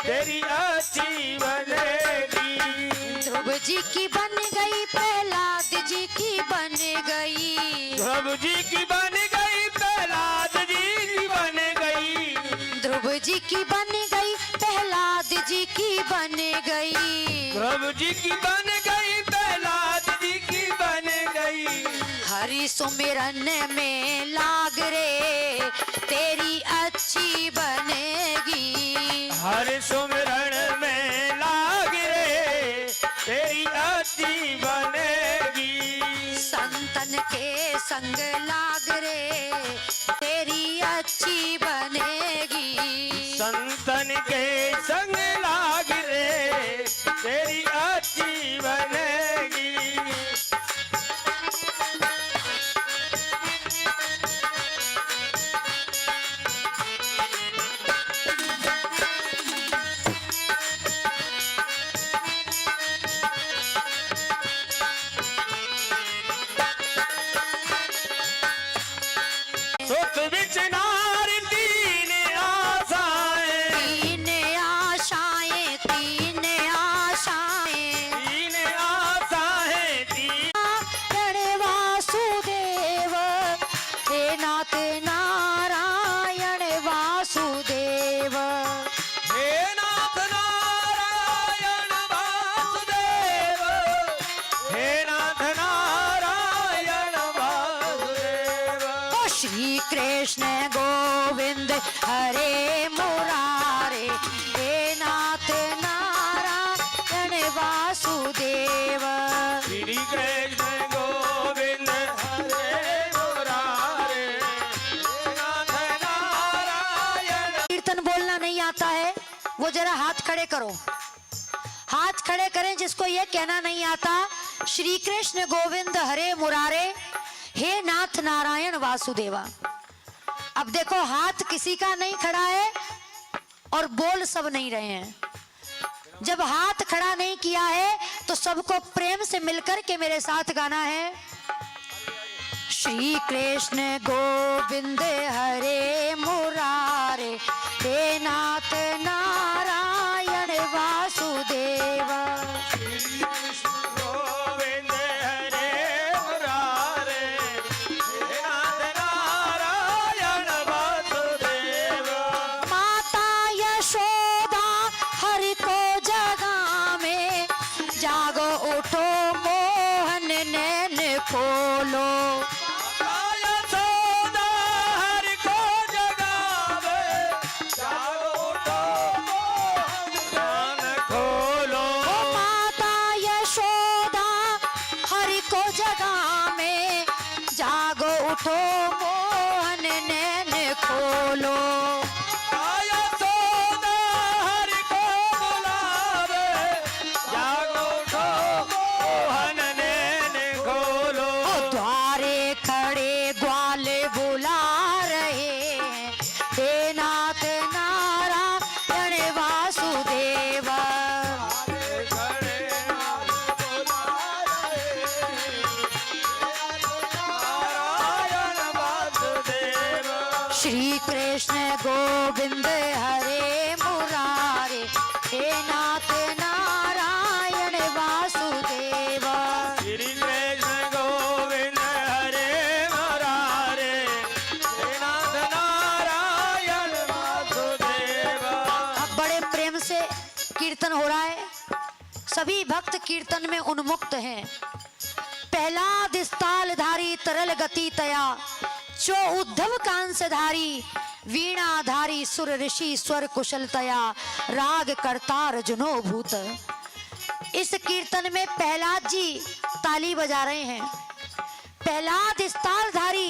तेरी अच्छी बनेगी। ध्रुव जी की बन गई, प्रहलाद जी की बन गई। ध्रुव जी की बन गई, प्रहलाद जी की बन गई। ध्रुव जी की बन गई, प्रहलाद जी की बन गई। ध्रुव जी की बन गई, प्रहलाद जी की बन गई। हरि सुमिरन में लाग रे, तेरी अच्छी बनेगी। हरि सुमिरन में लाग रे, तेरी अच्छी बनेगी। संतन के संग लाग रे, तेरी अच्छी बनेगी। संतन के संग लाग रे, तेरी अच्छी बनेगी। सुख विच नार तीन आशाएं, तीन आशाएं, तीन आशाएं। तीन आशाएं, नारायण वासुदेव, हे नाथ नारायण वासुदेव। हे नाथ नारायण वासुदेव, हे नाथ नारायण वासुदेव। ओ श्री कृष्ण गोविंद हरे मुरारे, हे नाथ नारायण वासुदेव। श्री कृष्ण गोविंद हरे मुरारे, हे नाथ नारायण। कीर्तन बोलना नहीं आता है वो जरा हाथ खड़े करो। हाथ खड़े करें जिसको ये कहना नहीं आता श्री कृष्ण गोविंद हरे मुरारे, हे नाथ नारायण वासुदेवा। अब देखो हाथ किसी का नहीं खड़ा है और बोल सब नहीं रहे हैं। जब हाथ खड़ा नहीं किया है तो सबको प्रेम से मिलकर के मेरे साथ गाना है। श्री कृष्ण गोविंद हरे मुरारे, हे नाथ नारायण वासुदेव। श्री कृष्ण गोविंद हरे मुरारे, हे नाथ नारायण वासुदेव। माता यशोदा हरि को जगावे, जागो उठो मोहन नैन खोलो। यशोदा हरि को जगावे, जागो उठो मोहन कान खोलो। ओ माता यशोदा हरि को जगावे, जागो उठो मोहन नैन खोलो। यशोदा हरि को बुलावे, जागो उठो मोहन नैन खोलो। ओ द्वारे खड़े ग्वाल बुला रहे हैं, हे नाथ नारायण वासुदेव। नारायण वासुदेव। श्री कृष्ण गोविंद हरे मुरारे, हे नाथ नारायण वासुदेव। श्री कृष्ण गोविंद हरे मुरारे, हे नाथ नारायण वासुदेव। अब बड़े प्रेम से कीर्तन हो रहा है, सभी भक्त कीर्तन में उन्मुक्त हैं। प्रहलाद स्थालधारी तरल गति तया, जो उद्धव कांसधारी वीणाधारी सुर ऋषि स्वर कुशलतया, राग करतार जुनो भूत। इस कीर्तन में प्रहलाद जी ताली बजा रहे हैं। प्रहलाद स्थालधारी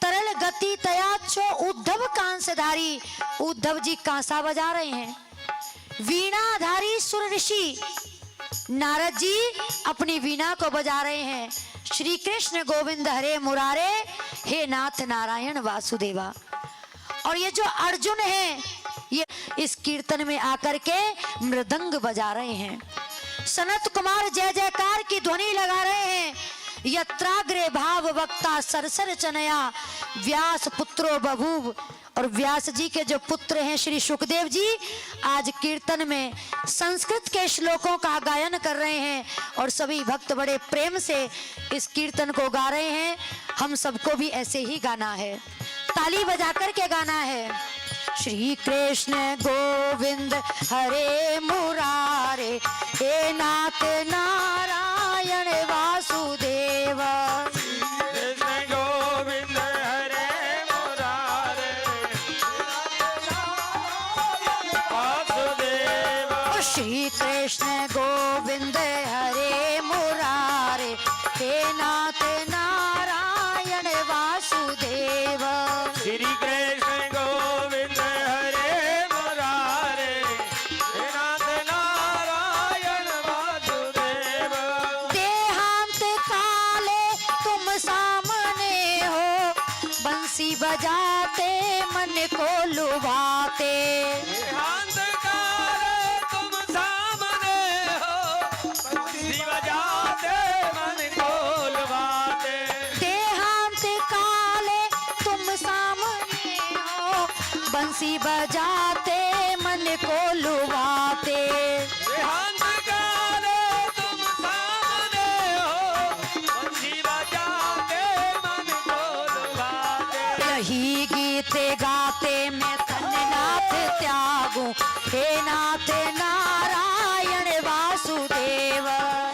तरल गति तया, जो उद्धव कांसधारी उद्धव जी कांसा बजा रहे हैं। वीणाधारी सुर ऋषि नारद जी अपनी वीणा को बजा रहे हैं। श्री कृष्ण गोविंद हरे मुरारे, हे नाथ नारायण वासुदेवा। और ये जो अर्जुन है ये इस कीर्तन में आकर के मृदंग बजा रहे हैं। सनत कुमार जय जयकार की ध्वनि लगा रहे हैं। यत्राग्रे भाव वक्ता सरसर चनया, व्यास पुत्रो बभूव। और व्यास जी के जो पुत्र हैं श्री सुखदेव जी आज कीर्तन में संस्कृत के श्लोकों का गायन कर रहे हैं और सभी भक्त बड़े प्रेम से इस कीर्तन को गा रहे हैं। हम सबको भी ऐसे ही गाना है, ताली बजा कर के गाना है। श्री कृष्ण गोविंद हरे मुरारे, हे नाथ नारायण वासुदेव। कृष्ण गोविंद हरे मुरारे, वासुदेव। श्री कृष्ण गोविंद हरे मुरारे, हे नाथ नारायण वासुदेव। श्री कृष्ण गोविंद हरे मुरारे, हे नाथ नारायण वासुदेव। देहांत काले तुम सामने हो, बंसी बजाते मन को लुभाते। देहांत काले तुम सामने हो, बंसी बजाते मन को लुभाते। देहांत काले तुम सामने हो, बंसी बजाते मन को लुभाते। देहांत काले तुम सामने हो, बंसी बजाते मन को लुभाते। यही गीत गाते मैं धन्यनाथ त्यागूं, हे नाथ नारायण वासुदेव।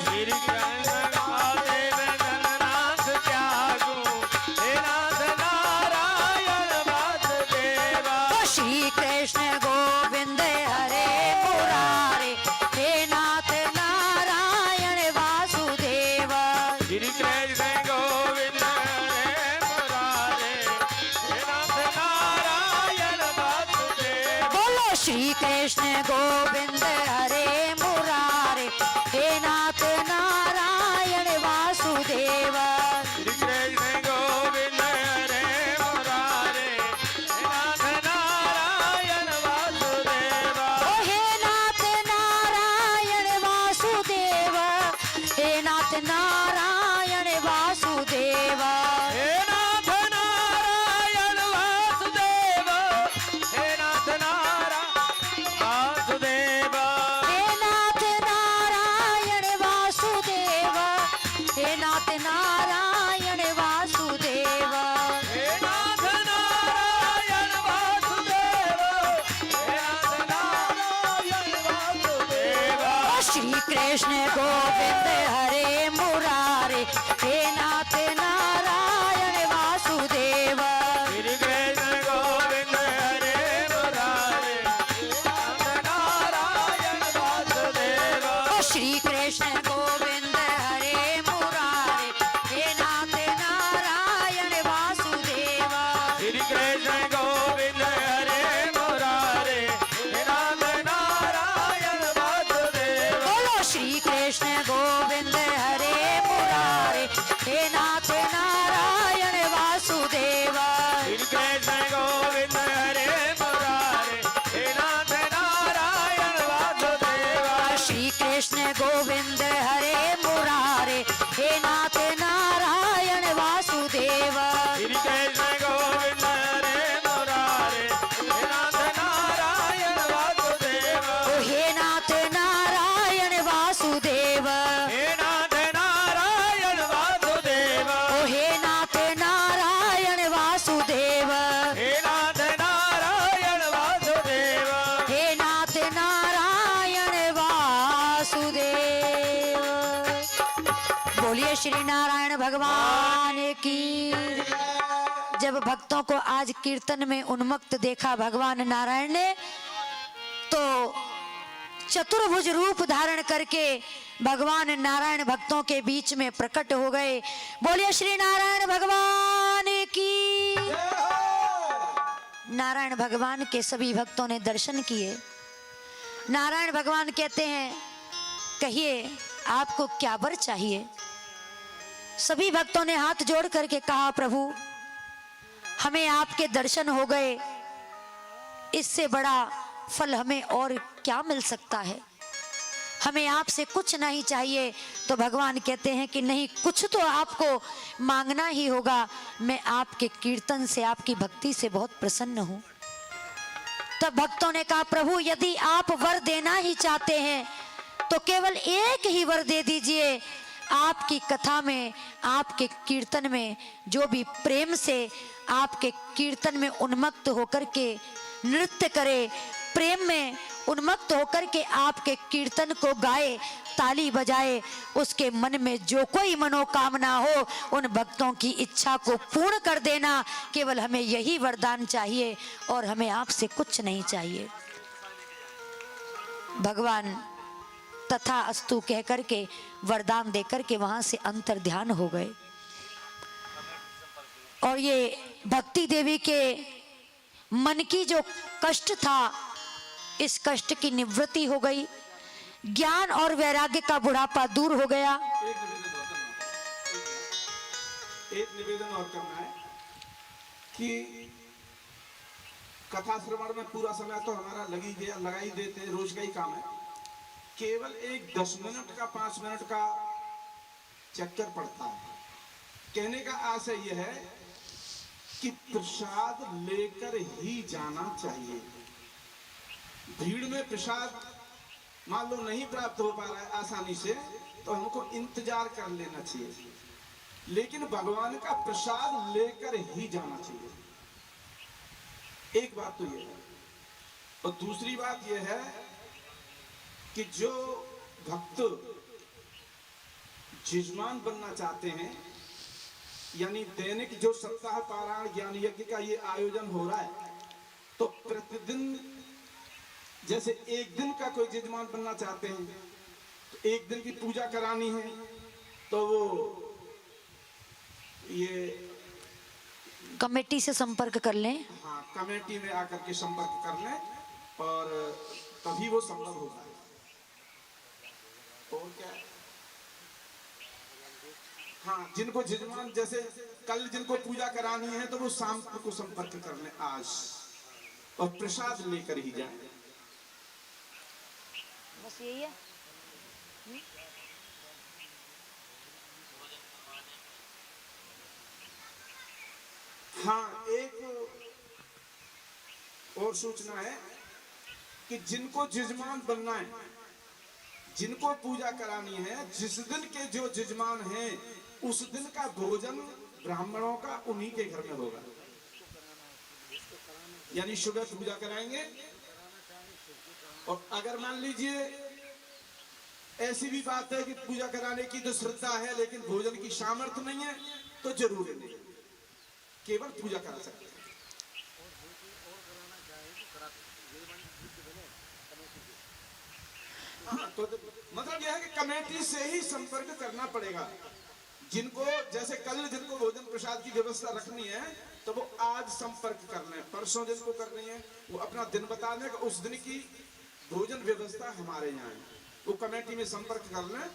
श्री कृष्ण गाते मैं धननाथ त्यागूं, हे नाथ नारायण वासुदेव। श्री कृष्ण गोविंद हरे मुरारे, हे नाथ नारायण वासुदेव। श्री कृष्ण गोविंद हरे मुरारे, हे नाथ नारायण वासुदेव। बोलो श्री कृष्ण गोविंद हरे मुरारे, हे नाथ नारायण वासुदेव। श्री कृष्ण गोविंद हरे मुरारे, हे नाथ नारायण वासुदेव। ओ हे नाथ नारायण वासुदेव, हे नाथ नारायण वासुदेव। हे नाथ नारायण वासुदेव, हे नाथ नारायण वासुदेव। हे नाथ नारायण वासुदेव, हे नाथ नारायण वासुदेव। हे नाथ नारायण वासुदेव, हे नाथ नारायण वासुदेव। ओ श्री कृष्ण गोविंद हरे मुरारे, हे नाथ नारायण वासुदेव। श्री कृष्ण गोविंद हरे मुरारे, हे नाथ नारायण वासुदेव। ओ श्री कृष्ण गोविंद हरे मुरारे, हे नाथ नारायण वासुदेव। श्री कृष्ण गोविंद हरे मुरारे, हे नाथ नारायण वासुदेव। बोलो श्री कृष्ण गोविंद हरे मुरारे, हे नाथ नारायण वासुदेव। श्री कृष्ण गोविंद हरे मुरारे, हे नाथ नारायण वासुदेव। श्री कृष्ण गोविंद हरे मुरारे, हे नाथ नारायण वासुदेव। श्री कृष्ण गोविंद हरे मुरारे, हे नाथ नारायण वासुदेव। ओ हे नाथ नारायण वासुदेव। हे नाथ नारायण वासुदेव। ओ हे नाथ नारायण वासुदेव। हे नाथ नारायण वासुदेव। हे नाथ नारायण वासुदेव। बोलिए श्री नारायण भगवान की। जब भक्तों को आज कीर्तन में उन्मत्त देखा भगवान नारायण ने तो चतुर्भुज रूप धारण करके भगवान नारायण भक्तों के बीच में प्रकट हो गए। बोलिए श्री नारायण भगवान की। नारायण भगवान के सभी भक्तों ने दर्शन किए। नारायण भगवान कहते हैं, कहिए आपको क्या वर चाहिए। सभी भक्तों ने हाथ जोड़ करके कहा, प्रभु हमें आपके दर्शन हो गए, इससे बड़ा फल हमें और क्या मिल सकता है। हमें आपसे कुछ नहीं चाहिए। तो भगवान कहते हैं कि नहीं, कुछ तो आपको मांगना ही होगा। मैं आपके कीर्तन से, आपकी भक्ति से बहुत प्रसन्न हूँ। तब भक्तों ने कहा, प्रभु यदि आप वर देना ही चाहते हैं तो केवल एक ही वर दे दीजिए। आपकी कथा में, आपके कीर्तन में जो भी प्रेम से आपके कीर्तन में उन्मत्त होकर के नृत्य करे, प्रेम में उन्मत्त होकर के आपके कीर्तन को गाए, ताली बजाए, उसके मन में जो कोई मनोकामना हो उन भक्तों की इच्छा को पूर्ण कर देना। केवल हमें यही वरदान चाहिए और हमें आपसे कुछ नहीं चाहिए। भगवान तथा अस्तु कह करके वरदान देकर के वहां से अंतर ध्यान हो गए और ये भक्ति देवी के मन की जो कष्ट था, इस कष्ट की निवृत्ति हो गई। ज्ञान और वैराग्य का बुढ़ापा दूर हो गया। एक निवेदन और करना है कि कथा श्रवण में पूरा समय तो हमारा लगा ही देते हैं, रोज का ही काम है। केवल एक 10 मिनट का 5 मिनट का चक्कर पड़ता है। कहने का आशय यह है कि प्रसाद लेकर ही जाना चाहिए। भीड़ में प्रसाद मान लो नहीं प्राप्त हो पा रहा है आसानी से, तो हमको इंतजार कर लेना चाहिए, लेकिन भगवान का प्रसाद लेकर ही जाना चाहिए। एक बात तो यह है। और दूसरी बात यह है कि जो भक्त यजमान बनना चाहते हैं, यानी दैनिक जो सप्ताह पारायण ज्ञान यज्ञ का ये आयोजन हो रहा है, तो प्रतिदिन जैसे एक दिन का कोई यजमान बनना चाहते हैं तो एक दिन की पूजा करानी है, तो वो ये कमेटी से संपर्क कर लें। हाँ, कमेटी में आकर के संपर्क कर लें और तभी वो संभव होगा। और क्या, हाँ, जिनको यजमान जैसे कल जिनको पूजा करानी है तो वो शाम को संपर्क कर लें आज, और प्रसाद लेकर ही जाएं। बस यही है। हाँ, एक और सूचना है कि जिनको यजमान बनना है, जिनको पूजा करानी है, जिस दिन के जो यजमान हैं उस दिन का भोजन ब्राह्मणों का उन्हीं के घर में होगा। यानी सुबह पूजा कराएंगे, और अगर मान लीजिए ऐसी भी बात है कि पूजा कराने की तो श्रद्धा है लेकिन भोजन की सामर्थ्य नहीं है, तो जरूरी नहीं, केवल पूजा करा सकते हैं। हाँ, तो मतलब यह है कि कमेटी से ही संपर्क करना पड़ेगा। जिनको जैसे कल जिनको भोजन प्रसाद की व्यवस्था रखनी है तो वो आज संपर्क कर लें, परसों जिनको करनी है वो अपना दिन बता दें, उस दिन की भोजन व्यवस्था हमारे यहाँ है, वो कमेटी में संपर्क कर लें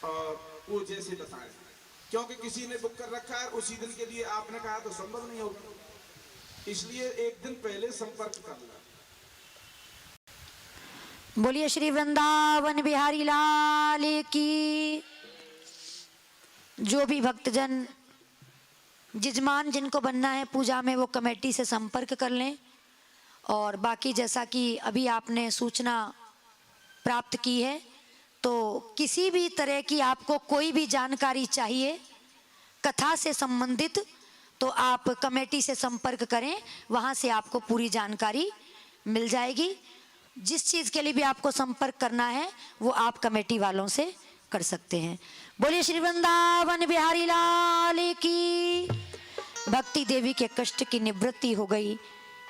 और वो जैसे बताएं। क्योंकि किसी ने बुक कर रखा है उसी दिन के लिए आपने कहा तो संभव नहीं होगा, इसलिए एक दिन पहले संपर्क कर लें। बोलिए श्री वृंदावन बिहारी लाल की। जो भी भक्तजन यजमान जिनको बनना है पूजा में, वो कमेटी से संपर्क कर लें। और बाकी जैसा कि अभी आपने सूचना प्राप्त की है, तो किसी भी तरह की आपको कोई भी जानकारी चाहिए कथा से संबंधित, तो आप कमेटी से संपर्क करें, वहाँ से आपको पूरी जानकारी मिल जाएगी। जिस चीज़ के लिए भी आपको संपर्क करना है वो आप कमेटी वालों से कर सकते हैं। बोलिए श्री वृंदावन बिहारी लाल की। भक्ति देवी के कष्ट की निवृत्ति हो गई,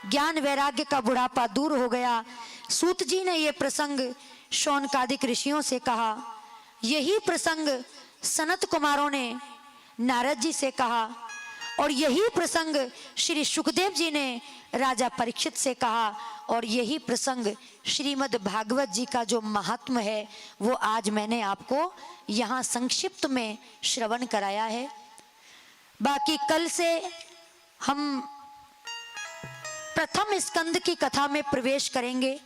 ज्ञान वैराग्य का बुढ़ापा दूर हो गया। सूत जी ने ये प्रसंग शौनकादिक ऋषियों से कहा, यही प्रसंग सनत कुमारों ने नारद जी से कहा, और यही प्रसंग श्री सुखदेव जी ने राजा परीक्षित से कहा, और यही प्रसंग श्रीमद् भागवत जी का जो महात्म है वो आज मैंने आपको यहाँ संक्षिप्त में श्रवण कराया है। बाकी कल से हम प्रथम स्कंद की कथा में प्रवेश करेंगे।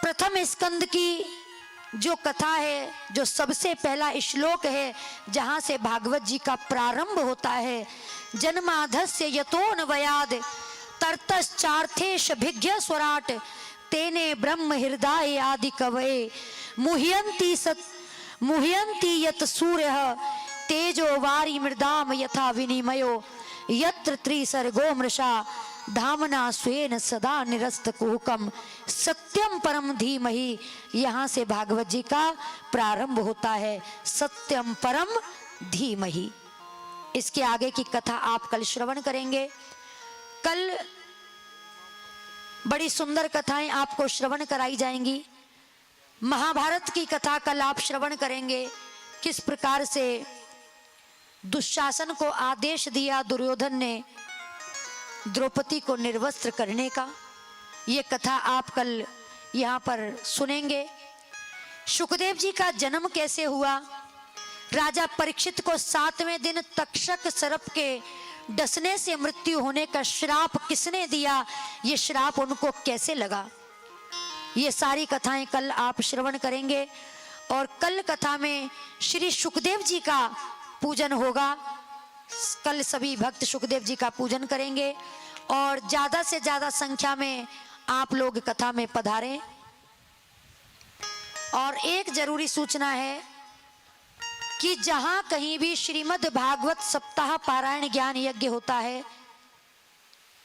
प्रथम स्कंद की जो कथा है, जो सबसे पहला श्लोक है जहाँ से भागवत जी का प्रारंभ होता है, जन्माधस्य यतोऽन्वयाद् तरतश्चार्थेश भिज्ञ स्वराट तेने ब्रह्म हृदय आदि कवये मुह्यंती यत सूर्य तेजो वारी मृदाम यथा विनिमयो यत्र त्रिसर्गो मृषा धामना स्वेन सदा निरस्त कुहुकम सत्यम परम धीमहि। यहाँ से भागवत जी का प्रारंभ होता है, सत्यम परम धीमहि। इसके आगे की कथा आप कल श्रवण करेंगे। कल बड़ी सुंदर कथाएं आपको श्रवण कराई जाएंगी। महाभारत की कथा कल आप श्रवण करेंगे, किस प्रकार से दुशासन को आदेश दिया दुर्योधन ने द्रौपदी को निर्वस्त्र करने का। ये कथा आप कल यहाँ पर सुनेंगे। शुकदेव जी का जन्म कैसे हुआ, राजा परीक्षित को 7वें दिन तक्षक सर्प के डसने से मृत्यु होने का श्राप किसने दिया, ये श्राप उनको कैसे लगा, ये सारी कथाएं कल आप श्रवण करेंगे। और कल कथा में श्री सुखदेव जी का पूजन होगा। कल सभी भक्त सुखदेव जी का पूजन करेंगे और ज्यादा से ज्यादा संख्या में आप लोग कथा में पधारें। और एक जरूरी सूचना है कि जहां कहीं भी श्रीमद् भागवत सप्ताह पारायण ज्ञान यज्ञ होता है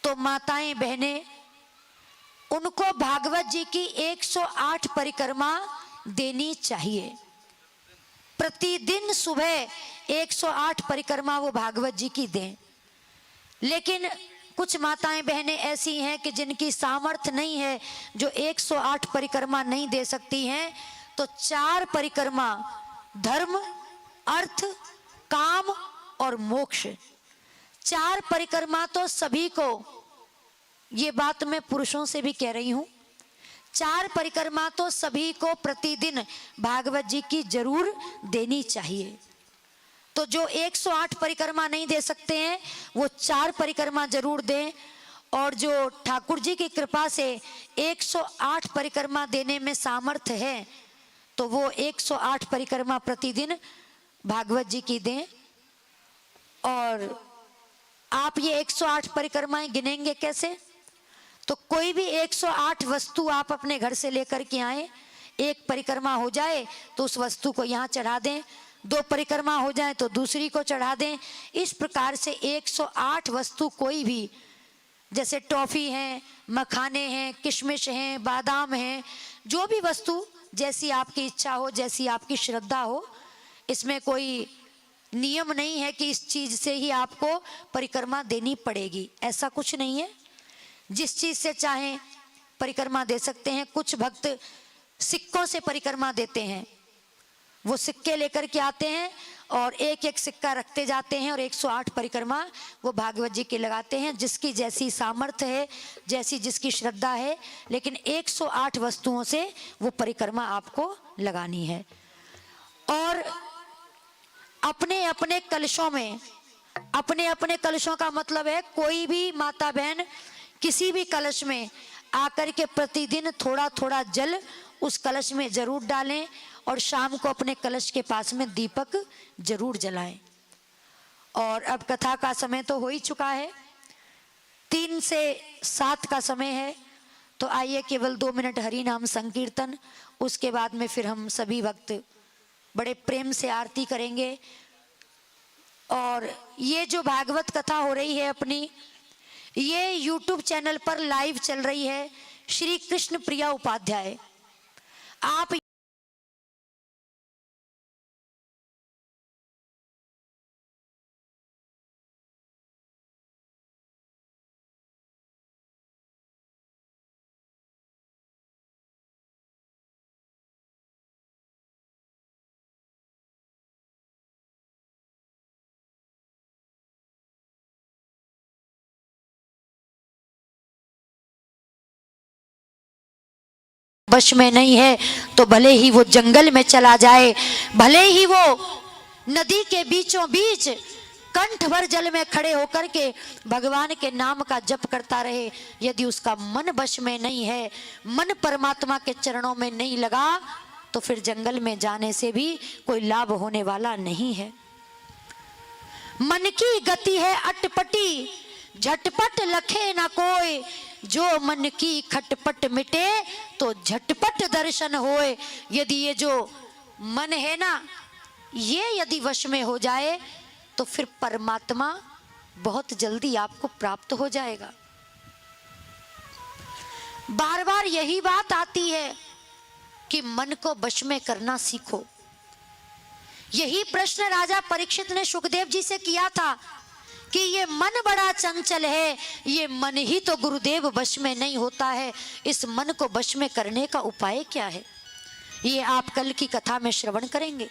तो माताएं बहनें उनको भागवत जी की 108 परिक्रमा देनी चाहिए। प्रतिदिन सुबह 108 परिक्रमा वो भागवत जी की दें। लेकिन कुछ माताएं बहनें ऐसी हैं कि जिनकी सामर्थ्य नहीं है, जो 108 परिक्रमा नहीं दे सकती हैं, तो 4 परिक्रमा धर्म, अर्थ, काम और मोक्ष, 4 परिक्रमा तो सभी को, ये बात मैं पुरुषों से भी कह रही हूं, 4 परिक्रमा तो सभी को प्रतिदिन भागवत जी की जरूर देनी चाहिए। तो जो 108 परिक्रमा नहीं दे सकते हैं वो 4 परिक्रमा जरूर दें। और जो ठाकुर जी की कृपा से 108 परिक्रमा देने में सामर्थ्य है तो वो 108 परिक्रमा प्रतिदिन भागवत जी की दें। और आप ये 108 परिक्रमाएं गिनेंगे कैसे, तो कोई भी 108 वस्तु आप अपने घर से लेकर के आए। एक परिक्रमा हो जाए तो उस वस्तु को यहाँ चढ़ा दें, 2 परिक्रमा हो जाए तो दूसरी को चढ़ा दें। इस प्रकार से 108 वस्तु कोई भी, जैसे टॉफी है, मखाने हैं, किशमिश हैं, बादाम हैं, जो भी वस्तु जैसी आपकी इच्छा हो, जैसी आपकी श्रद्धा हो, इसमें कोई नियम नहीं है कि इस चीज से ही आपको परिक्रमा देनी पड़ेगी, ऐसा कुछ नहीं है। जिस चीज से चाहें परिक्रमा दे सकते हैं। कुछ भक्त सिक्कों से परिक्रमा देते हैं, वो सिक्के लेकर के आते हैं और एक एक सिक्का रखते जाते हैं और 108 परिक्रमा वो भागवत जी की लगाते हैं। जिसकी जैसी सामर्थ्य है, जैसी जिसकी श्रद्धा है, लेकिन 108 वस्तुओं से वो परिक्रमा आपको लगानी है। और अपने अपने कलशों में, अपने अपने कलशों का मतलब है कोई भी माता बहन किसी भी कलश में आकर के प्रतिदिन थोड़ा थोड़ा जल उस कलश में जरूर डालें और शाम को अपने कलश के पास में दीपक जरूर जलाएं। और अब कथा का समय तो हो ही चुका है, 3 से 7 का समय है, तो आइए केवल 2 मिनट हरि नाम संकीर्तन, उसके बाद में फिर हम सभी भक्त बड़े प्रेम से आरती करेंगे। और ये जो भागवत कथा हो रही है अपनी, ये YouTube चैनल पर लाइव चल रही है, श्री कृष्ण प्रिया उपाध्याय। आप वश में नहीं है तो भले ही वो जंगल में चला जाए, भले ही वो नदी के बीचों बीच कंठ भर जल में खड़े होकर के भगवान के नाम का जप करता रहे, यदि उसका मन वश में नहीं है, मन परमात्मा के चरणों में नहीं लगा, तो फिर जंगल में जाने से भी कोई लाभ होने वाला नहीं है। मन की गति है अटपटी, झटपट लखे न कोय, जो मन की खटपट मिटे तो झटपट दर्शन होए। यदि ये जो मन है ना, ये यदि वश में हो जाए तो फिर परमात्मा बहुत जल्दी आपको प्राप्त हो जाएगा। बार बार यही बात आती है कि मन को वश में करना सीखो। यही प्रश्न राजा परीक्षित ने सुखदेव जी से किया था कि ये मन बड़ा चंचल है, ये मन ही तो गुरुदेव वश में नहीं होता है, इस मन को वश में करने का उपाय क्या है? ये आप कल की कथा में श्रवण करेंगे।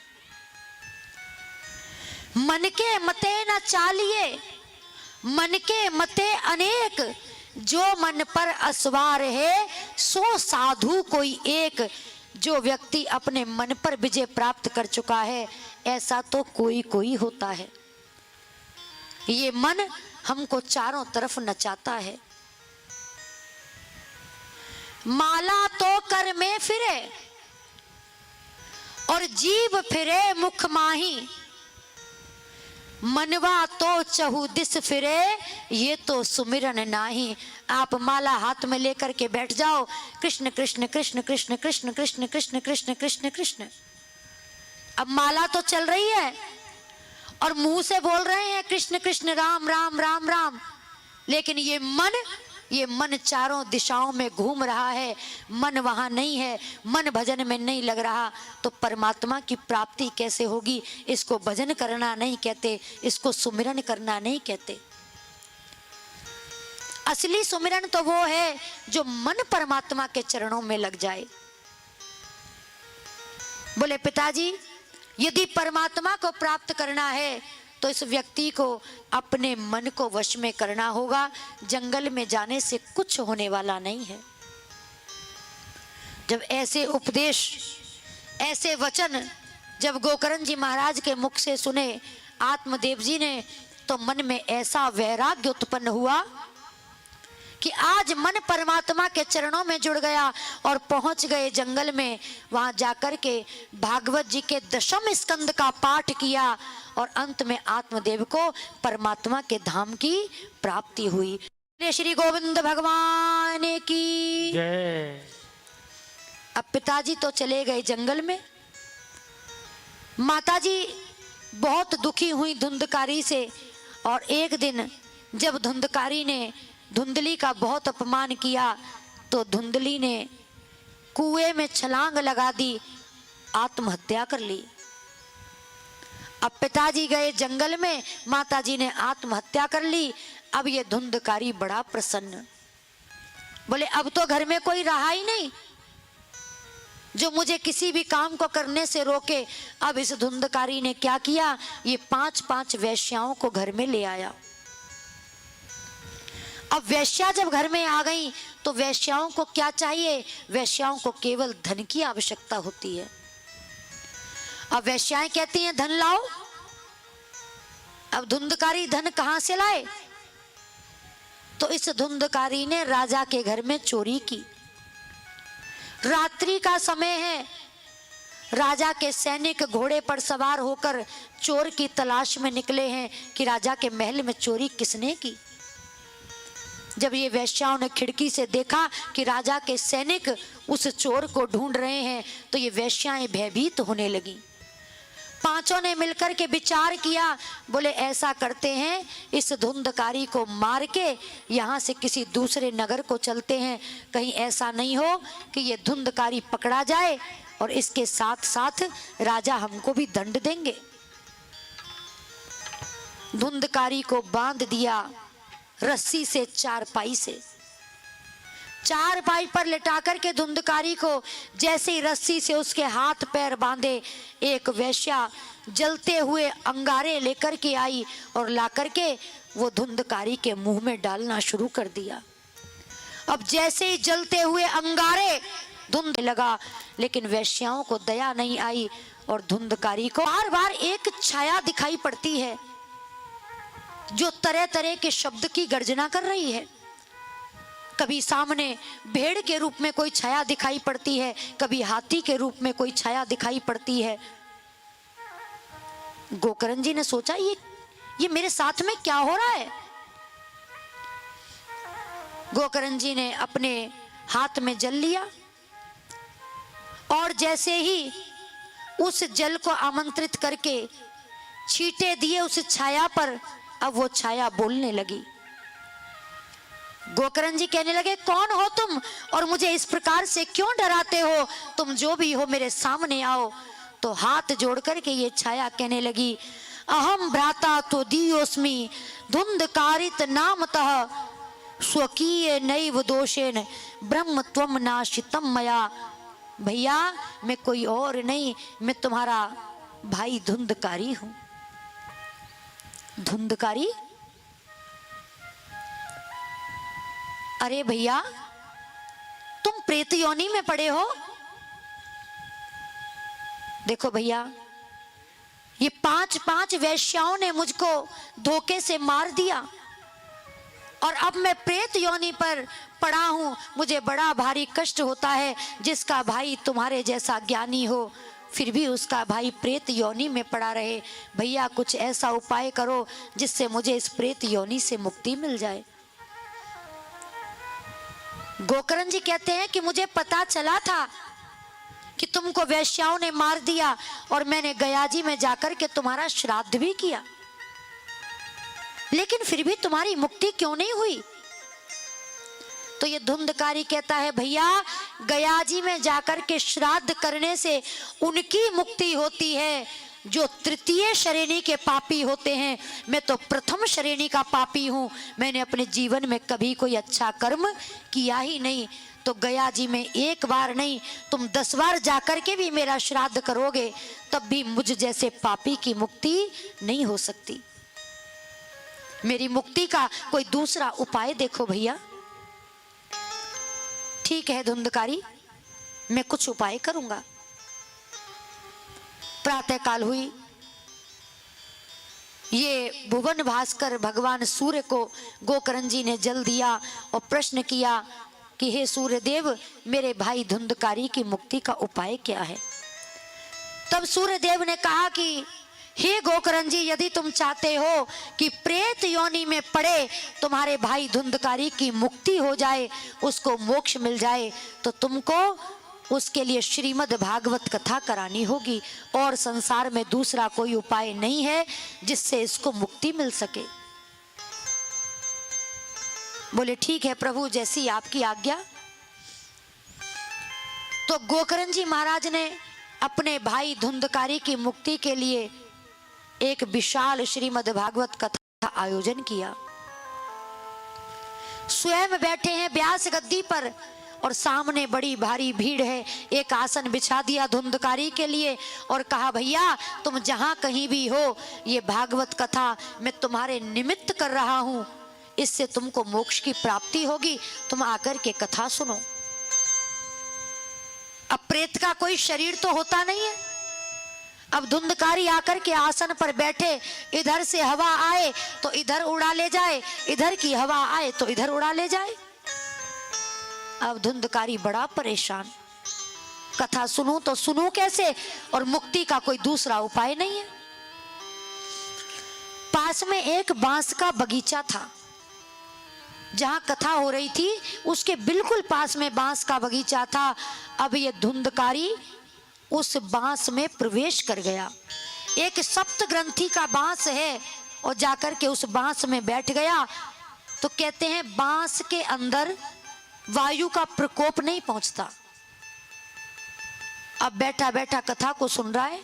मन के मते न चालिए, मन के मते अनेक, जो मन पर असवार है सो साधु कोई एक। जो व्यक्ति अपने मन पर विजय प्राप्त कर चुका है, ऐसा तो कोई कोई होता है। ये मन हमको चारों तरफ नचाता है। माला तो कर में फिरे और जीभ फिरे मुख माही, मनवा तो चहु दिस फिरे, ये तो सुमिरन नाही। आप माला हाथ में लेकर के बैठ जाओ, कृष्ण कृष्ण कृष्ण कृष्ण कृष्ण कृष्ण कृष्ण कृष्ण कृष्ण कृष्ण। अब माला तो चल रही है और मुंह से बोल रहे हैं कृष्ण कृष्ण राम राम राम राम, लेकिन ये मन चारों दिशाओं में घूम रहा है, मन वहां नहीं है, मन भजन में नहीं लग रहा, तो परमात्मा की प्राप्ति कैसे होगी? इसको भजन करना नहीं कहते, इसको सुमिरन करना नहीं कहते। असली सुमिरन तो वो है जो मन परमात्मा के चरणों में लग जाए। बोले पिताजी, यदि परमात्मा को प्राप्त करना है तो इस व्यक्ति को अपने मन को वश में करना होगा। जंगल में जाने से कुछ होने वाला नहीं है। जब ऐसे उपदेश, ऐसे वचन जब गोकर्ण जी महाराज के मुख से सुने आत्मदेव जी ने, तो मन में ऐसा वैराग्य उत्पन्न हुआ कि आज मन परमात्मा के चरणों में जुड़ गया और पहुंच गए जंगल में। वहां जाकर के भागवत जी के 10वें स्कंद का पाठ किया और अंत में आत्मदेव को परमात्मा के धाम की प्राप्ति हुई। श्री गोविंद भगवान की जय। अब पिताजी तो चले गए जंगल में, माताजी बहुत दुखी हुई धुंधकारी से। और एक दिन जब धुंधकारी ने धुंधली का बहुत अपमान किया तो धुंधली ने कुएं में छलांग लगा दी, आत्महत्या कर ली। अब पिताजी गए जंगल में, माताजी ने आत्महत्या कर ली। अब ये धुंधकारी बड़ा प्रसन्न, बोले अब तो घर में कोई रहा ही नहीं जो मुझे किसी भी काम को करने से रोके। अब इस धुंधकारी ने क्या किया, ये 5-5 वेश्याओं को घर में ले आया। अब वेश्या जब घर में आ गई तो वेश्याओं को क्या चाहिए? वेश्याओं को केवल धन की आवश्यकता होती है। अब वेश्याएं कहती हैं धन लाओ। अब धुंधकारी धन कहां से लाए? तो इस धुंधकारी ने राजा के घर में चोरी की। रात्रि का समय है, राजा के सैनिक घोड़े पर सवार होकर चोर की तलाश में निकले हैं कि राजा के महल में चोरी किसने की। जब ये वेश्याओं ने खिड़की से देखा कि राजा के सैनिक उस चोर को ढूंढ रहे हैं, तो ये वेश्याएं भयभीत होने लगी। पांचों ने मिलकर के विचार किया, बोले ऐसा करते हैं, इस धुंधकारी को मार के यहाँ से किसी दूसरे नगर को चलते हैं। कहीं ऐसा नहीं हो कि ये धुंधकारी पकड़ा जाए और इसके साथ साथ राजा हमको भी दंड देंगे। धुंधकारी को बांध दिया रस्सी से, चारपाई से। चारपाई पर लिटा करके धुंधकारी को जैसे ही रस्सी से उसके हाथ पैर बांधे, एक वेश्या जलते हुए अंगारे लेकर के आई और ला करके वो धुंधकारी के मुंह में डालना शुरू कर दिया। अब जैसे ही जलते हुए अंगारे धुंध लगा, लेकिन वेश्याओं को दया नहीं आई और धुंधकारी को बार बार एक छाया दिखाई पड़ती है जो तरह तरह के शब्द की गर्जना कर रही है। कभी सामने भेड़ के रूप में कोई छाया दिखाई पड़ती है, कभी हाथी के रूप में कोई छाया दिखाई पड़ती है। गोकर्ण जी ने सोचा ये मेरे साथ में क्या हो रहा है? गोकर्ण जी ने अपने हाथ में जल लिया और जैसे ही उस जल को आमंत्रित करके छींटे दिए उस छाया पर, अब वो छाया बोलने लगी। गोकर्ण जी कहने लगे, कौन हो तुम और मुझे इस प्रकार से क्यों डराते हो? तुम जो भी हो मेरे सामने आओ। तो हाथ जोड़ करके ये छाया कहने लगी, अहम भ्राता तो दीयोस्मि धुंधकारित नामतः स्वकीय नैव दोषेन ब्रह्म त्वम नाशितम मया। भैया मैं कोई और नहीं, मैं तुम्हारा भाई धुंधकारी हूं। धुंधकारी? अरे भैया तुम प्रेत योनि में पड़े हो। देखो भैया, ये 5 वैश्याओं ने मुझको धोखे से मार दिया और अब मैं प्रेत योनि पर पड़ा हूं। मुझे बड़ा भारी कष्ट होता है। जिसका भाई तुम्हारे जैसा ज्ञानी हो फिर भी उसका भाई प्रेत योनि में पड़ा रहे। भैया कुछ ऐसा उपाय करो जिससे मुझे इस प्रेत योनि से मुक्ति मिल जाए। गोकर्ण जी कहते हैं कि मुझे पता चला था कि तुमको वैश्याओं ने मार दिया और मैंने गया जी में जाकर के तुम्हारा श्राद्ध भी किया, लेकिन फिर भी तुम्हारी मुक्ति क्यों नहीं हुई? तो ये धुंधकारी कहता है, भैया गया जी में जाकर के श्राद्ध करने से उनकी मुक्ति होती है जो तृतीय श्रेणी के पापी होते हैं। मैं तो प्रथम श्रेणी का पापी हूं। मैंने अपने जीवन में कभी कोई अच्छा कर्म किया ही नहीं। तो गया जी में एक बार नहीं, तुम 10 बार जाकर के भी मेरा श्राद्ध करोगे तब भी मुझ जैसे पापी की मुक्ति नहीं हो सकती। मेरी मुक्ति का कोई दूसरा उपाय देखो भैया। ठीक है धुंधकारी, मैं कुछ उपाय करूंगा। प्रातः काल हुई, ये भुवन भास्कर भगवान सूर्य को गोकर्ण जी ने जल दिया और प्रश्न किया कि हे सूर्य देव, मेरे भाई धुंधकारी की मुक्ति का उपाय क्या है? तब सूर्य देव ने कहा कि हे गोकर्ण जी, यदि तुम चाहते हो कि प्रेत योनि में पड़े तुम्हारे भाई धुंधकारी की मुक्ति हो जाए, उसको मोक्ष मिल जाए, तो तुमको उसके लिए श्रीमद् भागवत कथा करानी होगी और संसार में दूसरा कोई उपाय नहीं है जिससे इसको मुक्ति मिल सके। बोले ठीक है प्रभु, जैसी आपकी आज्ञा। तो गोकर्ण जी महाराज ने अपने भाई धुंधकारी की मुक्ति के लिए एक विशाल श्रीमद् भागवत कथा आयोजन किया। स्वयं बैठे हैं व्यास गद्दी पर और सामने बड़ी भारी भीड़ है। एक आसन बिछा दिया धुंधकारी के लिए और कहा, भैया तुम जहां कहीं भी हो, ये भागवत कथा मैं तुम्हारे निमित्त कर रहा हूं, इससे तुमको मोक्ष की प्राप्ति होगी, तुम आकर के कथा सुनो। अब प्रेत का कोई शरीर तो होता नहीं है। अब धुंधकारी आकर के आसन पर बैठे, इधर से हवा आए तो इधर उड़ा ले जाए, इधर की हवा आए तो इधर उड़ा ले जाए। अब धुंधकारी बड़ा परेशान, कथा सुनूं तो सुनूं कैसे, और मुक्ति का कोई दूसरा उपाय नहीं है। पास में एक बांस का बगीचा था, जहां कथा हो रही थी उसके बिल्कुल पास में बांस का बगीचा था। अब ये धुंधकारी उस बांस में प्रवेश कर गया। एक सप्त ग्रंथि का बांस है और जाकर के उस बांस में बैठ गया। तो कहते हैं बांस के अंदर वायु का प्रकोप नहीं पहुंचता। अब बैठा बैठा कथा को सुन रहा है।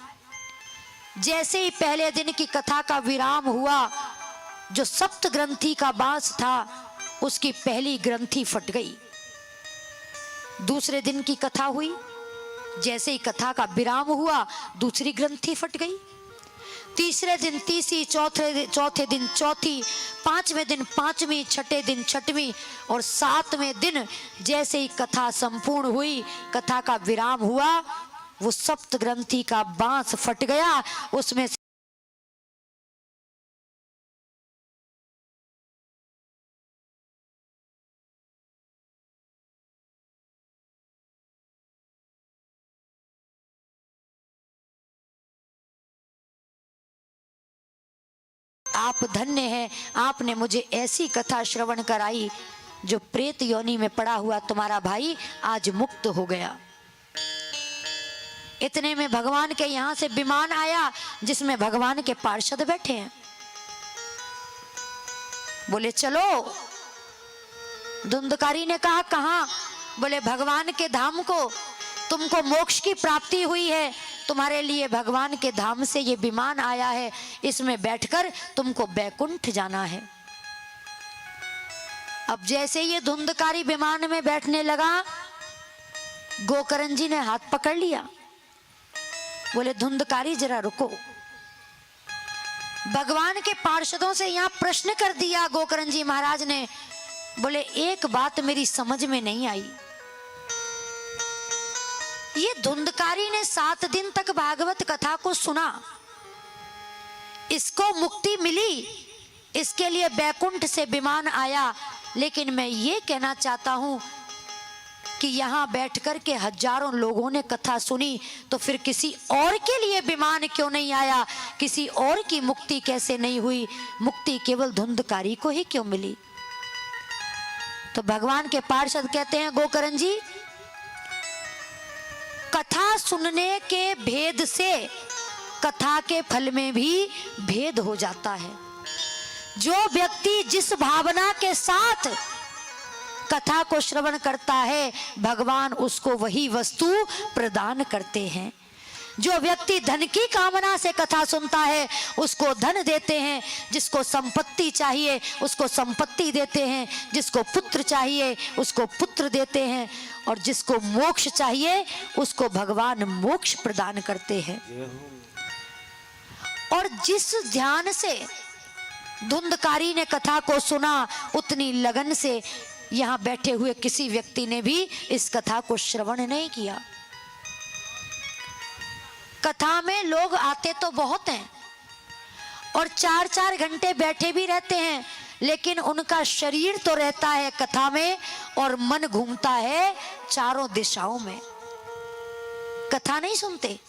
जैसे ही पहले दिन की कथा का विराम हुआ, जो सप्त ग्रंथि का बांस था उसकी पहली ग्रंथि फट गई। दूसरे दिन की कथा हुई, जैसे ही कथा का विराम हुआ दूसरी ग्रंथि फट गई। तीसरे दिन तीसरी, चौथे दिन चौथी, पांचवें दिन पांचवी, छठे दिन छठवीं और सातवें दिन जैसे ही कथा संपूर्ण हुई, कथा का विराम हुआ, वो सप्त ग्रंथि का बांस फट गया। उसमें आप धन्य हैं, आपने मुझे ऐसी कथा श्रवण कराई जो प्रेत योनि में पड़ा हुआ तुम्हारा भाई आज मुक्त हो गया। इतने में भगवान के यहां से विमान आया जिसमें भगवान के पार्षद बैठे हैं। बोले चलो। धुंधकारी ने कहा कहां? बोले भगवान के धाम को, तुमको मोक्ष की प्राप्ति हुई है, तुम्हारे लिए भगवान के धाम से ये विमान आया है, इसमें बैठकर तुमको बैकुंठ जाना है। अब जैसे ये धुंधकारी विमान में बैठने लगा, गोकर्ण जी ने हाथ पकड़ लिया। बोले धुंधकारी जरा रुको। भगवान के पार्षदों से यहां प्रश्न कर दिया गोकर्ण जी महाराज ने। बोले एक बात मेरी समझ में नहीं आई। ये धुंधकारी ने 7 दिन तक भागवत कथा को सुना, इसको मुक्ति मिली, इसके लिए बैकुंठ से विमान आया, लेकिन मैं ये कहना चाहता हूं कि यहाँ बैठकर के हजारों लोगों ने कथा सुनी, तो फिर किसी और के लिए विमान क्यों नहीं आया? किसी और की मुक्ति कैसे नहीं हुई? मुक्ति केवल धुंधकारी को ही क्यों मिली? तो भगवान के पार्षद कहते हैं गोकर्ण जी, कथा सुनने के भेद से कथा के फल में भी भेद हो जाता है। जो व्यक्ति जिस भावना के साथ कथा को श्रवण करता है, भगवान उसको वही वस्तु प्रदान करते हैं। जो व्यक्ति धन की कामना से कथा सुनता है, उसको धन देते हैं। जिसको संपत्ति चाहिए उसको संपत्ति देते हैं, जिसको पुत्र चाहिए उसको पुत्र देते हैं, और जिसको मोक्ष चाहिए उसको भगवान मोक्ष प्रदान करते हैं। और जिस ध्यान से धुंधकारी ने कथा को सुना, उतनी लगन से यहाँ बैठे हुए किसी व्यक्ति ने भी इस कथा को श्रवण नहीं किया। कथा में लोग आते तो बहुत हैं और 4-4 घंटे बैठे भी रहते हैं, लेकिन उनका शरीर तो रहता है कथा में और मन घूमता है चारों दिशाओं में। कथा नहीं सुनते,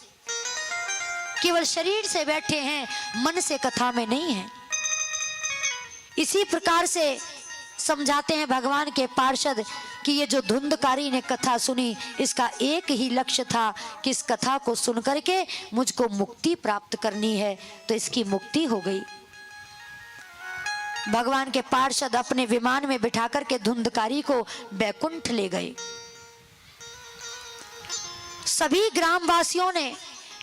केवल शरीर से बैठे हैं, मन से कथा में नहीं है। इसी प्रकार से समझाते हैं भगवान के पार्षद कि ये जो धुंधकारी ने कथा सुनी, इसका एक ही लक्ष्य था कि इस कथा को सुन करके मुझको मुक्ति प्राप्त करनी है, तो इसकी मुक्ति हो गई। भगवान के पार्षद अपने विमान में बिठा करके धुंधकारी को बैकुंठ ले गए। सभी ग्रामवासियों ने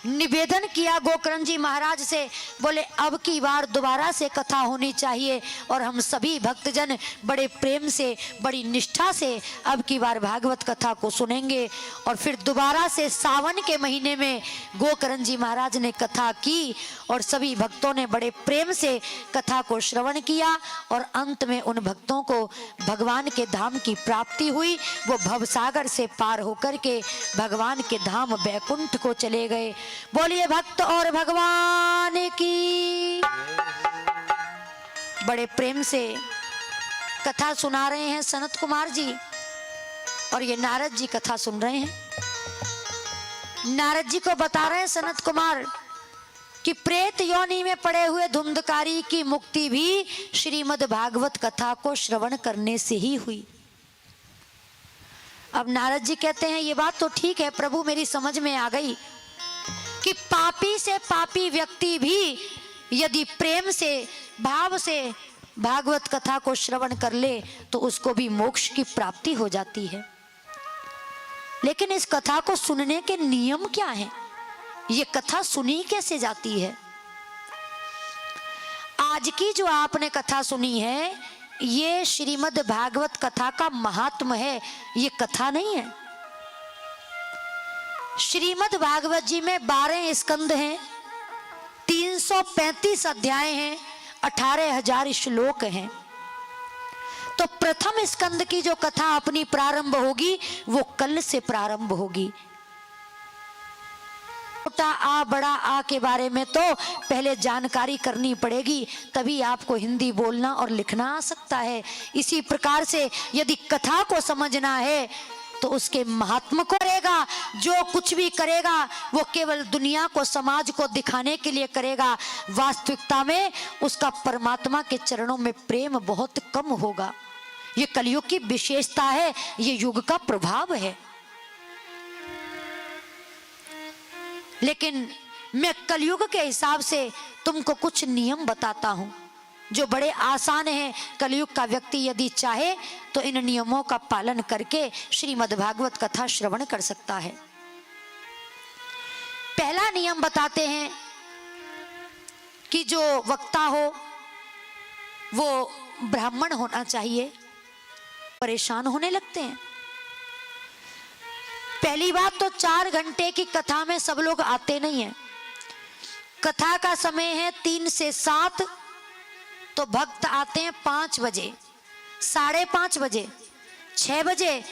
निवेदन किया गोकर्ण जी महाराज से, बोले अब की बार दोबारा से कथा होनी चाहिए और हम सभी भक्तजन बड़े प्रेम से, बड़ी निष्ठा से अब की बार भागवत कथा को सुनेंगे। और फिर दोबारा से सावन के महीने में गोकर्ण जी महाराज ने कथा की और सभी भक्तों ने बड़े प्रेम से कथा को श्रवण किया, और अंत में उन भक्तों को भगवान के धाम की प्राप्ति हुई। वो भवसागर से पार होकर के भगवान के धाम बैकुंठ को चले गए। बोलिए भक्त और भगवान की। बड़े प्रेम से कथा सुना रहे हैं सनत कुमार जी, और ये नारद जी कथा सुन रहे हैं। नारद जी को बता रहे हैं सनत कुमार कि प्रेत योनि में पड़े हुए धुंधकारी की मुक्ति भी श्रीमद् भागवत कथा को श्रवण करने से ही हुई। अब नारद जी कहते हैं ये बात तो ठीक है प्रभु, मेरी समझ में आ गई कि पापी से पापी व्यक्ति भी यदि प्रेम से, भाव से भागवत कथा को श्रवण कर ले तो उसको भी मोक्ष की प्राप्ति हो जाती है। लेकिन इस कथा को सुनने के नियम क्या हैं? ये कथा सुनी कैसे जाती है? आज की जो आपने कथा सुनी है, ये श्रीमद् भागवत कथा का महात्म है, ये कथा नहीं है। श्रीमद् भागवत जी में 12 स्कंद हैं, 335 अध्याय हैं, 18,000 श्लोक हैं। तो प्रथम स्कंद की जो कथा अपनी प्रारंभ होगी वो कल से प्रारंभ होगी। छोटा आ बड़ा आ के बारे में तो पहले जानकारी करनी पड़ेगी, तभी आपको हिंदी बोलना और लिखना आ सकता है। इसी प्रकार से यदि कथा को समझना है तो उसके महात्मा को करेगा। जो कुछ भी करेगा वो केवल दुनिया को, समाज को दिखाने के लिए करेगा। वास्तविकता में उसका परमात्मा के चरणों में प्रेम बहुत कम होगा। ये कलयुग की विशेषता है, ये युग का प्रभाव है। लेकिन मैं कलयुग के हिसाब से तुमको कुछ नियम बताता हूं जो बड़े आसान हैं। कलयुग का व्यक्ति यदि चाहे तो इन नियमों का पालन करके श्रीमद् भागवत कथा श्रवण कर सकता है। पहला नियम बताते हैं कि जो वक्ता हो वो ब्राह्मण होना चाहिए। परेशान होने लगते हैं। पहली बात तो 4 घंटे की कथा में सब लोग आते नहीं हैं। कथा का समय है 3 से 7, तो भक्त आते हैं 5 बजे, 5:30 बजे, 6 बजे।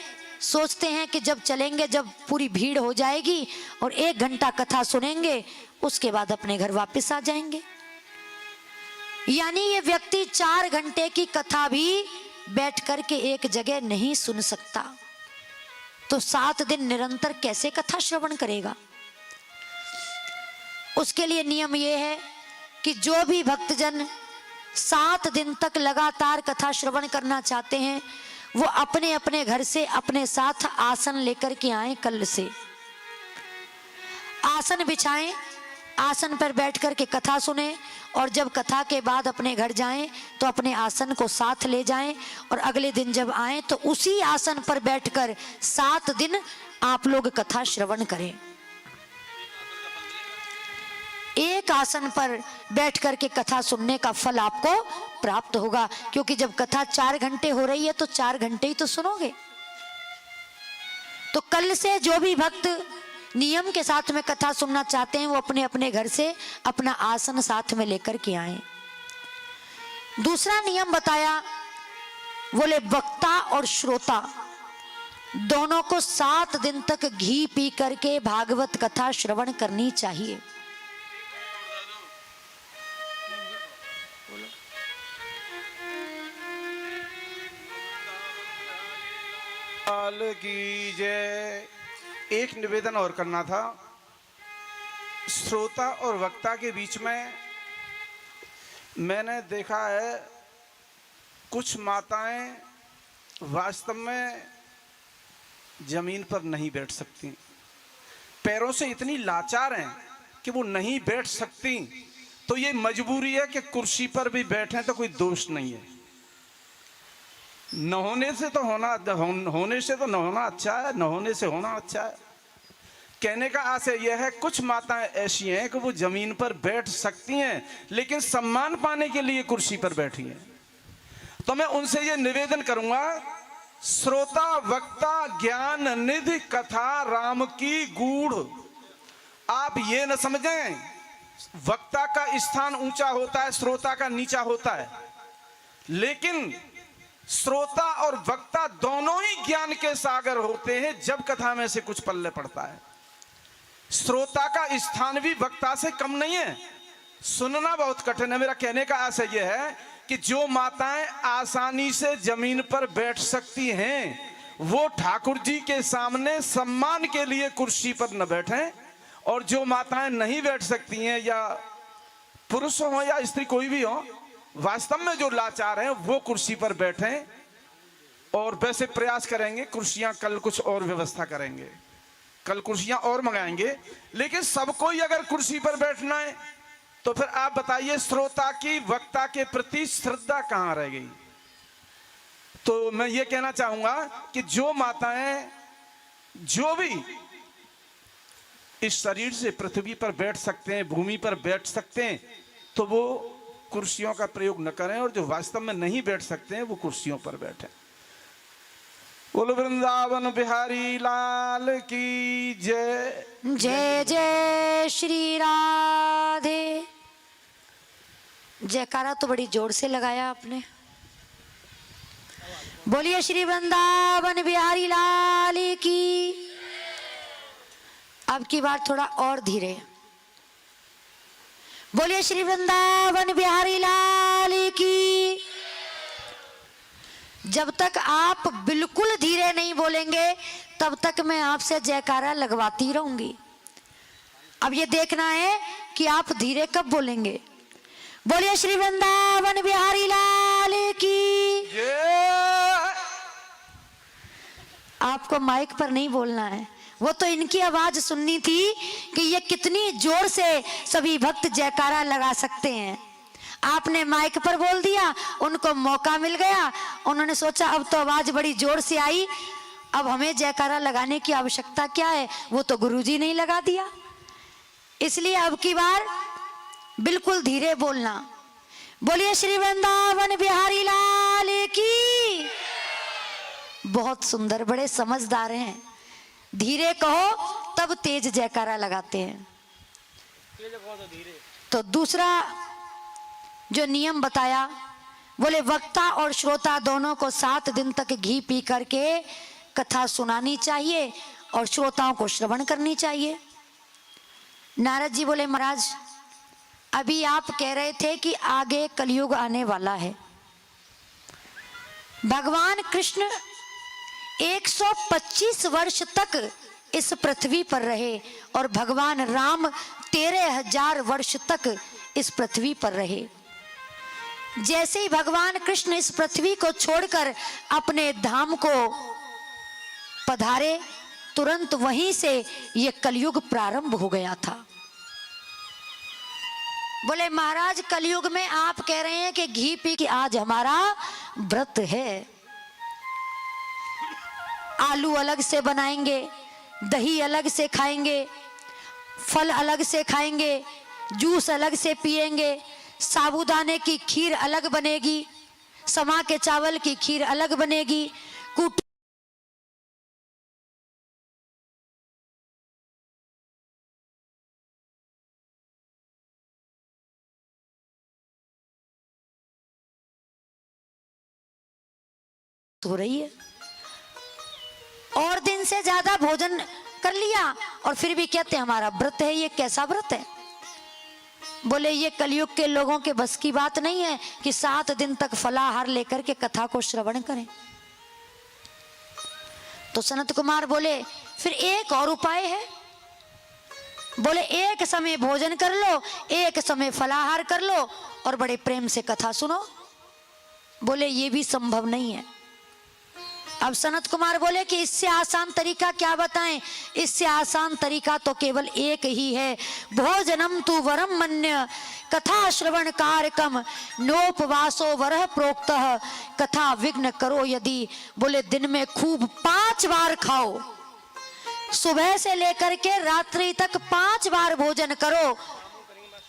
सोचते हैं कि जब चलेंगे, जब पूरी भीड़ हो जाएगी और 1 घंटा कथा सुनेंगे, उसके बाद अपने घर वापस आ जाएंगे। यानी ये व्यक्ति 4 घंटे की कथा भी बैठ कर के एक जगह नहीं सुन सकता, तो 7 दिन निरंतर कैसे कथा श्रवण करेगा। उसके लिए नियम यह है कि जो भी भक्तजन 7 दिन तक लगातार कथा श्रवण करना चाहते हैं, वो अपने अपने घर से अपने साथ आसन लेकर के आए। कल से आसन बिछाएं, आसन पर बैठ कर के कथा सुने, और जब कथा के बाद अपने घर जाएं तो अपने आसन को साथ ले जाएं, और अगले दिन जब आएं तो उसी आसन पर बैठकर 7 दिन आप लोग कथा श्रवण करें। एक आसन पर बैठ कर के कथा सुनने का फल आपको प्राप्त होगा, क्योंकि जब कथा 4 घंटे हो रही है तो 4 घंटे ही तो सुनोगे। तो कल से जो भी भक्त नियम के साथ में कथा सुनना चाहते हैं, वो अपने अपने घर से अपना आसन साथ में लेकर के आए। दूसरा नियम बताया, बोले वक्ता और श्रोता दोनों को 7 दिन तक घी पी करके भागवत कथा श्रवण करनी चाहिए। की जय। एक निवेदन और करना था। श्रोता और वक्ता के बीच में मैंने देखा है कुछ माताएं वास्तव में जमीन पर नहीं बैठ सकती, पैरों से इतनी लाचार हैं कि वो नहीं बैठ सकती। तो ये मजबूरी है कि कुर्सी पर भी बैठें तो कोई दोष नहीं है। न होने से तो होने से तो न होना अच्छा है, न होने से होना अच्छा है। कहने का आशय यह है, कुछ माताएं ऐसी हैं कि वो जमीन पर बैठ सकती हैं लेकिन सम्मान पाने के लिए कुर्सी पर बैठी हैं। तो मैं उनसे ये निवेदन करूंगा, श्रोता वक्ता ज्ञान निधि कथा राम की गूढ़। आप ये न समझें वक्ता का स्थान ऊंचा होता है, श्रोता का नीचा होता है, लेकिन श्रोता और वक्ता दोनों ही ज्ञान के सागर होते हैं जब कथा में से कुछ पल्ले पड़ता है। श्रोता का स्थान भी वक्ता से कम नहीं है। सुनना बहुत कठिन है। मेरा कहने का आशय यह है कि जो माताएं आसानी से जमीन पर बैठ सकती हैं, वो ठाकुर जी के सामने सम्मान के लिए कुर्सी पर न बैठें, और जो माताएं नहीं बैठ सकती हैं, या पुरुष हो या स्त्री कोई भी हो, वास्तव में जो लाचार हैं वो कुर्सी पर बैठें। और वैसे प्रयास करेंगे, कुर्सियां कल कुछ और व्यवस्था करेंगे, कल कुर्सियां और मंगाएंगे। लेकिन सबको ही अगर कुर्सी पर बैठना है तो फिर आप बताइए श्रोता की वक्ता के प्रति श्रद्धा कहां रह गई। तो मैं ये कहना चाहूंगा कि जो माताएं जो भी इस शरीर से पृथ्वी पर बैठ सकते हैं, भूमि पर बैठ सकते हैं, तो वो कुर्सियों का प्रयोग न करें, और जो वास्तव में नहीं बैठ सकते हैं वो कुर्सियों पर बैठें। बोलो वृंदावन बिहारी लाल की जय। जय जय श्री राधे। जयकारा तो बड़ी जोर से लगाया आपने। बोलिए श्री वृंदावन बिहारी लाल की। अब की बार थोड़ा और धीरे। बोलिए श्री वृंदावन बिहारी लाल की। जब तक आप बिल्कुल धीरे नहीं बोलेंगे तब तक मैं आपसे जयकारा लगवाती रहूंगी। अब ये देखना है कि आप धीरे कब बोलेंगे। बोलिए श्री वृंदावन बिहारी लाल की। आपको माइक पर नहीं बोलना है, वो तो इनकी आवाज सुननी थी कि ये कितनी जोर से सभी भक्त जयकारा लगा सकते हैं। आपने माइक पर बोल दिया, उनको मौका मिल गया, उन्होंने सोचा अब तो आवाज बड़ी जोर से आई, अब हमें जयकारा लगाने की आवश्यकता क्या है, वो तो गुरुजी ने ही लगा दिया। इसलिए अब की बार बिल्कुल धीरे बोलना। बोलिए श्री वृंदावन बिहारी लाल की। बहुत सुंदर, बड़े समझदार हैं। धीरे कहो तब तेज जयकारा लगाते हैं। तो दूसरा जो नियम बताया, बोले वक्ता और श्रोता दोनों को 7 दिन तक घी पी करके कथा सुनानी चाहिए और श्रोताओं को श्रवण करनी चाहिए। नारद जी बोले महाराज, अभी आप कह रहे थे कि आगे कलयुग आने वाला है। भगवान कृष्ण 125 वर्ष तक इस पृथ्वी पर रहे और भगवान राम 13,000 वर्ष तक इस पृथ्वी पर रहे। जैसे ही भगवान कृष्ण इस पृथ्वी को छोड़कर अपने धाम को पधारे, तुरंत वहीं से ये कलयुग प्रारंभ हो गया था। बोले महाराज, कलयुग में आप कह रहे हैं कि घी पी के आज हमारा व्रत है, आलू अलग से बनाएंगे, दही अलग से खाएंगे, फल अलग से खाएंगे, जूस अलग से पिएंगे, साबूदाने की खीर अलग बनेगी, समा के चावल की खीर अलग बनेगी, कूट हो रही है। और दिन से ज्यादा भोजन कर लिया और फिर भी कहते हैं हमारा व्रत है। ये कैसा व्रत है? बोले ये कलयुग के लोगों के बस की बात नहीं है कि 7 दिन तक फलाहार लेकर के कथा को श्रवण करें। तो सनत कुमार बोले फिर एक और उपाय है। बोले एक समय भोजन कर लो, एक समय फलाहार कर लो और बड़े प्रेम से कथा सुनो। बोले ये भी संभव नहीं है। अब सनत कुमार बोले कि इससे आसान तरीका क्या बताएं? इससे आसान तरीका तो केवल एक ही है, भोजनम तु वरम मन्य कथा श्रवण कारकम नोपवासो वरह प्रोक्तः कथा विघ्न करो यदि। बोले दिन में खूब 5 बार खाओ, सुबह से लेकर के रात्रि तक 5 बार भोजन करो,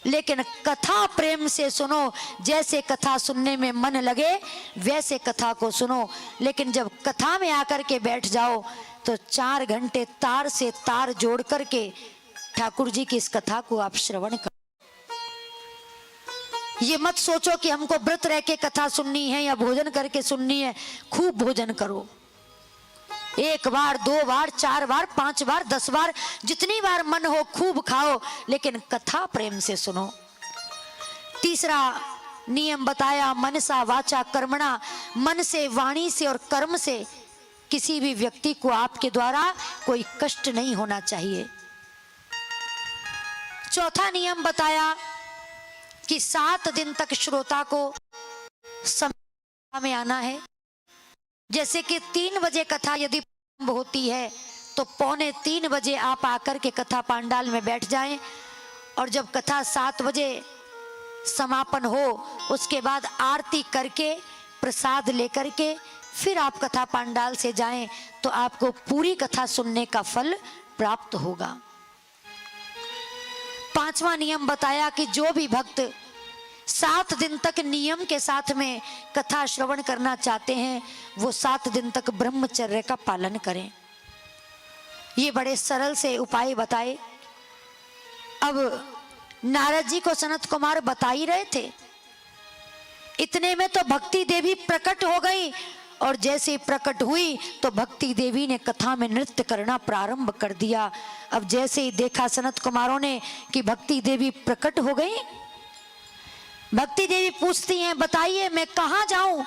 लेकिन कथा प्रेम से सुनो। जैसे कथा सुनने में मन लगे वैसे कथा को सुनो, लेकिन जब कथा में आकर के बैठ जाओ तो 4 घंटे तार से तार जोड़ करके ठाकुर जी की इस कथा को आप श्रवण करो। ये मत सोचो कि हमको व्रत रह के कथा सुननी है या भोजन करके सुननी है। खूब भोजन करो, 1 बार 2 बार 4 बार 5 बार 10 बार जितनी बार मन हो खूब खाओ, लेकिन कथा प्रेम से सुनो। तीसरा नियम बताया, मनसा वाचा कर्मणा, मन से वाणी से और कर्म से किसी भी व्यक्ति को आपके द्वारा कोई कष्ट नहीं होना चाहिए। चौथा नियम बताया कि 7 दिन तक श्रोता को समय में आना है। जैसे कि 3 बजे कथा यदि प्रारंभ होती है तो 2:45 बजे आप आकर के कथा पांडाल में बैठ जाएं, और जब कथा 7 बजे समापन हो उसके बाद आरती करके प्रसाद लेकर के फिर आप कथा पांडाल से जाएं तो आपको पूरी कथा सुनने का फल प्राप्त होगा। 5वां नियम बताया कि जो भी भक्त 7 दिन तक नियम के साथ में कथा श्रवण करना चाहते हैं वो 7 दिन तक ब्रह्मचर्य का पालन करें। ये बड़े सरल से उपाय बताए। अब नारद जी को सनत कुमार बता ही रहे थे, इतने में तो भक्ति देवी प्रकट हो गई, और जैसे प्रकट हुई तो भक्ति देवी ने कथा में नृत्य करना प्रारंभ कर दिया। अब जैसे ही देखा सनत कुमारों ने कि भक्ति देवी प्रकट हो गई, भक्ति देवी पूछती हैं बताइए मैं कहाँ जाऊं?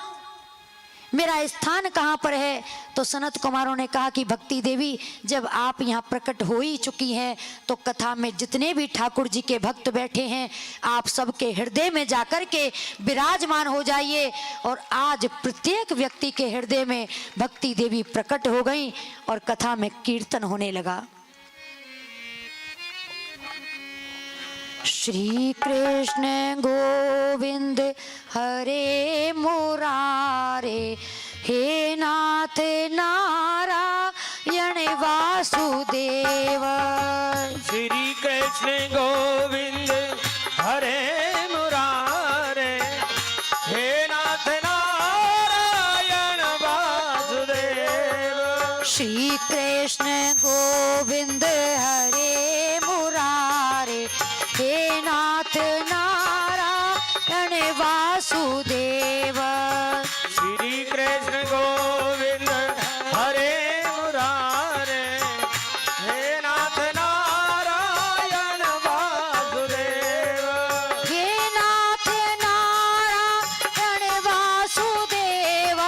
मेरा स्थान कहाँ पर है? तो सनत कुमारों ने कहा कि भक्ति देवी, जब आप यहाँ प्रकट हो ही चुकी हैं तो कथा में जितने भी ठाकुर जी के भक्त बैठे हैं आप सबके हृदय में जाकर के विराजमान हो जाइए। और आज प्रत्येक व्यक्ति के हृदय में भक्ति देवी प्रकट हो गई और कथा में कीर्तन होने लगा। श्री कृष्ण गोविंद हरे मुरारे, हे नाथ नारायण वासुदेव। श्री कृष्ण गोविंद हरे मुरारे, हे नाथ नारायण वासुदेव। श्री कृष्ण गोविंद हरे मुरारे, हे नाथ नारायण वासुदेव। श्री कृष्ण गोविंद हरे मुरारे, हे नाथ नारायण वासुदेव। हे नाथ नारायण वासुदेव,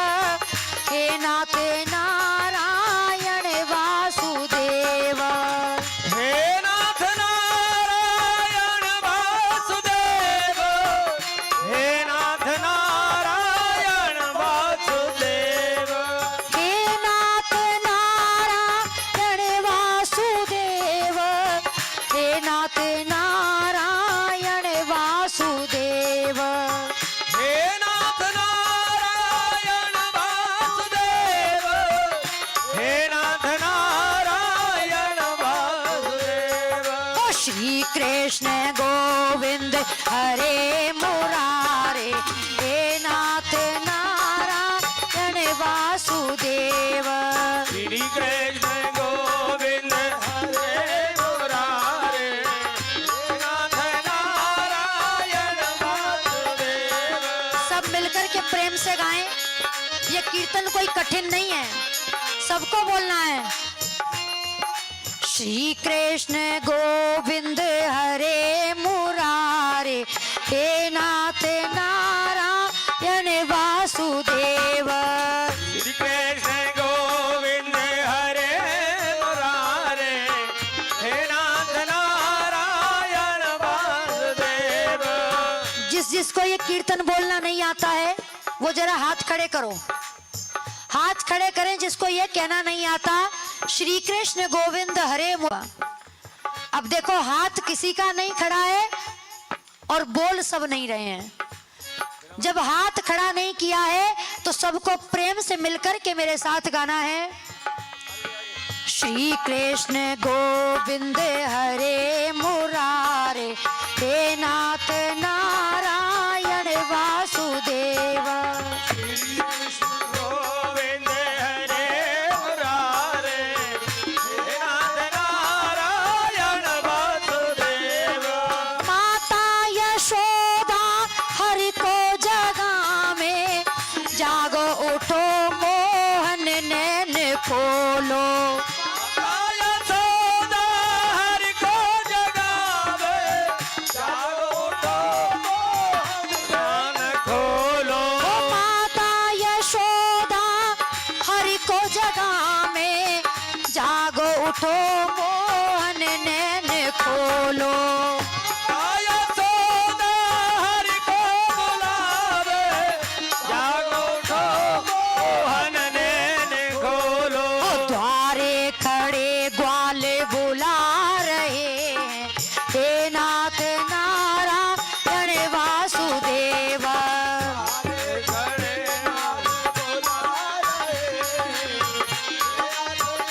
हे नाथ नारायण वासुदेव। हे नाथ नारायण वासुदेव, हे नाथ नारायण वासुदेव। हे नाथ नारायण वासुदेव, हे नाथ नारायण वासुदेव। हे नाथ नारायण वासुदेव, हे नाथ नारायण वासुदेव। ओ श्री कृष्ण गोविंद हरे मुरारे, हे नाथ नारायण वासुदेव। श्री कृष्ण गोविंद हरे मुरारे, हे नाथ नारायण वासुदेव। सब मिलकर के प्रेम से गाएं। ये कीर्तन कोई कठिन नहीं है, सबको बोलना है। श्री कृष्ण गोविंद हरे मुरारे, हे नाथ नारायण वासुदेव। श्री कृष्ण गोविंद हरे मुरारे, हे नाथ नारायण वासुदेव। जिसको ये कीर्तन बोलना नहीं आता है वो जरा हाथ खड़े करो, हाथ खड़े करें। जिसको ये कहना नहीं आता श्री कृष्ण गोविंद हरे अब देखो, हाथ किसी का नहीं खड़ा है और बोल सब नहीं रहे हैं। जब हाथ खड़ा नहीं किया है तो सबको प्रेम से मिलकर के मेरे साथ गाना है। श्री कृष्ण गोविंद हरे मुरारे, हे नाथ नारायण वासुदेव। श्री कृष्ण गोविंद हरे मुरारे, हे नाथ नारायण वासुदेव। माता यशोदा हरि को जगावे, जागो उठो मोहन नैन खोलो। यशोदा हरि को जगावे, जागो उठो मोहन नैन खोलो। ओ माता यशोदा हरि को जगावे, जागो उठो मोहन नैन खोलो। यशोदा हरि को बुलावे, जागो उठो मोहन नैन खोलो। ओ द्वारे खड़े ग्वाल बुला रहे हैं, हे नाथ नारायण वासुदेव। खड़े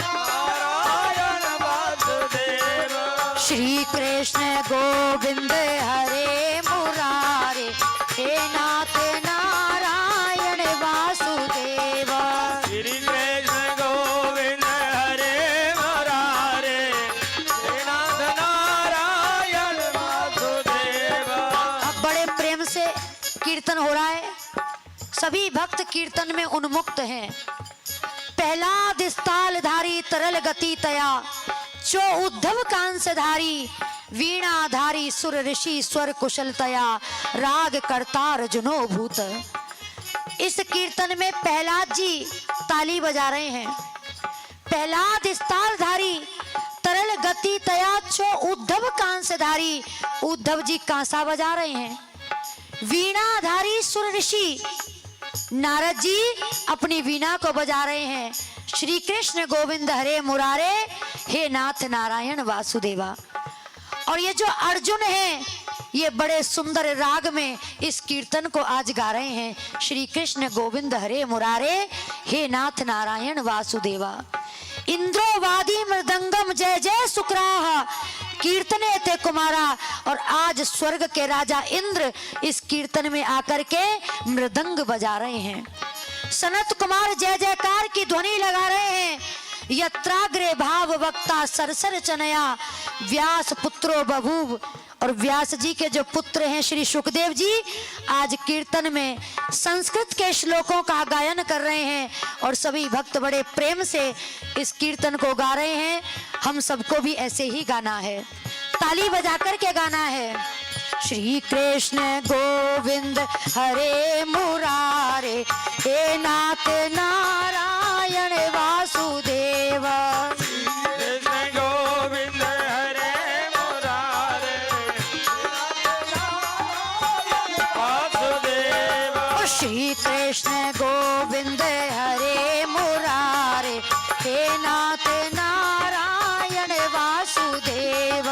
नारायण वासुदेव। श्री कृष्ण गोविंद हरे मुरारे, हे नाथ नारायण वासुदेव। श्री कृष्ण गोविंद हरे मुरारे, हे नाथ नारायण वासुदेव। अब बड़े प्रेम से कीर्तन हो रहा है, सभी भक्त कीर्तन में उन्मुक्त हैं। प्रहलाद स्थालधारी तरल गति तया, जो उद्धव कांसधारी वीणाधारी सुर ऋषि स्वर कुशलतया, राग करतार जुनो भूत। इस कीर्तन में प्रहलाद जी ताली बजा रहे हैं। प्रहलाद स्थालधारी तरल गति तया चो उद्धव कांसधारी, उद्धव जी कांसा बजा रहे हैं। वीणाधारी सुर ऋषि नारद जी अपनी वीणा को बजा रहे हैं। श्री कृष्ण गोविंद हरे मुरारे, हे नाथ नारायण वासुदेवा। और ये जो अर्जुन है ये बड़े सुंदर राग में इस कीर्तन को आज गा रहे हैं। श्री कृष्ण गोविंद हरे मुरारे, हे नाथ नारायण वासुदेवा। इंद्रोवादी मृदंगम जय जय सुक्राहा, कीर्तने थे कुमारा। और आज स्वर्ग के राजा इंद्र इस कीर्तन में आकर के मृदंग बजा रहे हैं। सनत कुमार जय जयकार की ध्वनि लगा रहे हैं। यत्राग्रे भाव वक्ता सरसर चनया, व्यास पुत्रो बभूव। और व्यास जी के जो पुत्र हैं श्री सुखदेव जी आज कीर्तन में संस्कृत के श्लोकों का गायन कर रहे हैं। और सभी भक्त बड़े प्रेम से इस कीर्तन को गा रहे हैं। हम सबको भी ऐसे ही गाना है, ताली बजा कर के गाना है। श्री कृष्ण गोविंद हरे मुरारे, हे नाथ नारायण वासुदेव। कृष्ण गोविंद हरे मुरारे, वासुदेव। श्री कृष्ण गोविंद हरे मुरारे, हे नाथ नारायण वासुदेव।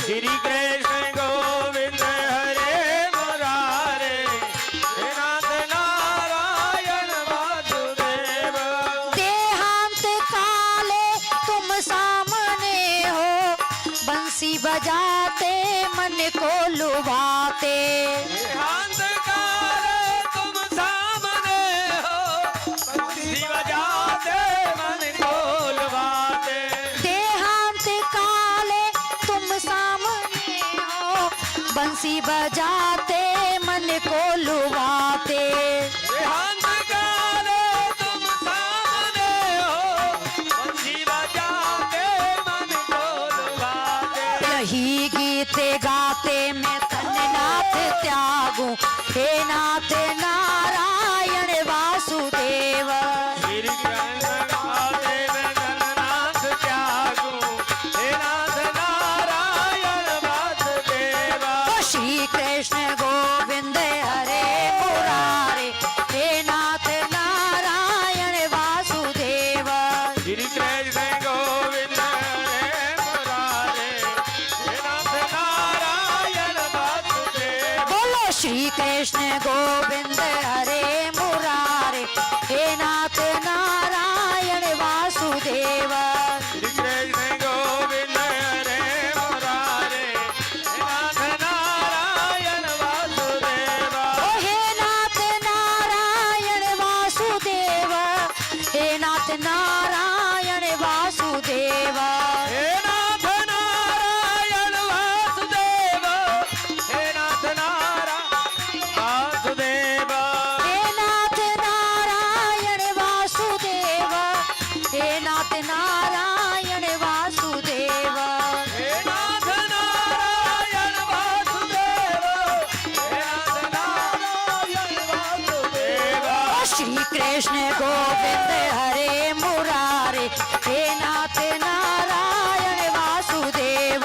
श्री कृष्ण गोविंद हरे मुरारे, हे नाथ नारायण वासुदेव। देहांत काले तुम सामने हो, बंसी बजाते मन को लुभाते। देहांत काले तुम सामने हो, बंसी बजाते मन को लुभाते। देहांत काले तुम सामने हो, बंसी बजाते मन को लुभाते। देहांत काले तुम सामने हो, बंसी बजाते मन को लुभाते। यही गीत गाते मैं तन्नाथ त्यागू, हे नाथ नारायण वासुदेव। श्री कृष्ण गाते मैं जगन्नाथ त्यागू, हे नाथ नारायण वासुदेव। श्री कृष्ण गोविंद हरे मुरारे, हे नाथ नारायण वासुदेव। श्री कृष्ण गोविंद हरे मुरारे, हे नाथ नारायण वासुदेव। बोलो श्री कृष्ण गोविंद हरे मुरारे, हे नाथ नारायण वासुदेव। श्री कृष्ण गोविंद हरे मुरारे, हे नाथ नारायण वासुदेव। ओ हे नाथ नारायण वासुदेव, हे नाथ नारायण वासुदेव। हे नाथ नारायण वासुदेव, हे नाथ नारायण वासुदेव। हे नाथ नारायण वासुदेव, हे नाथ नारायण वासुदेव। हे नाथ नारायण वासुदेव, हे नाथ नारायण वासुदेव। ओ श्री कृष्ण गोविंद हरे मुरारे, हे नाथ नारायण वासुदेव।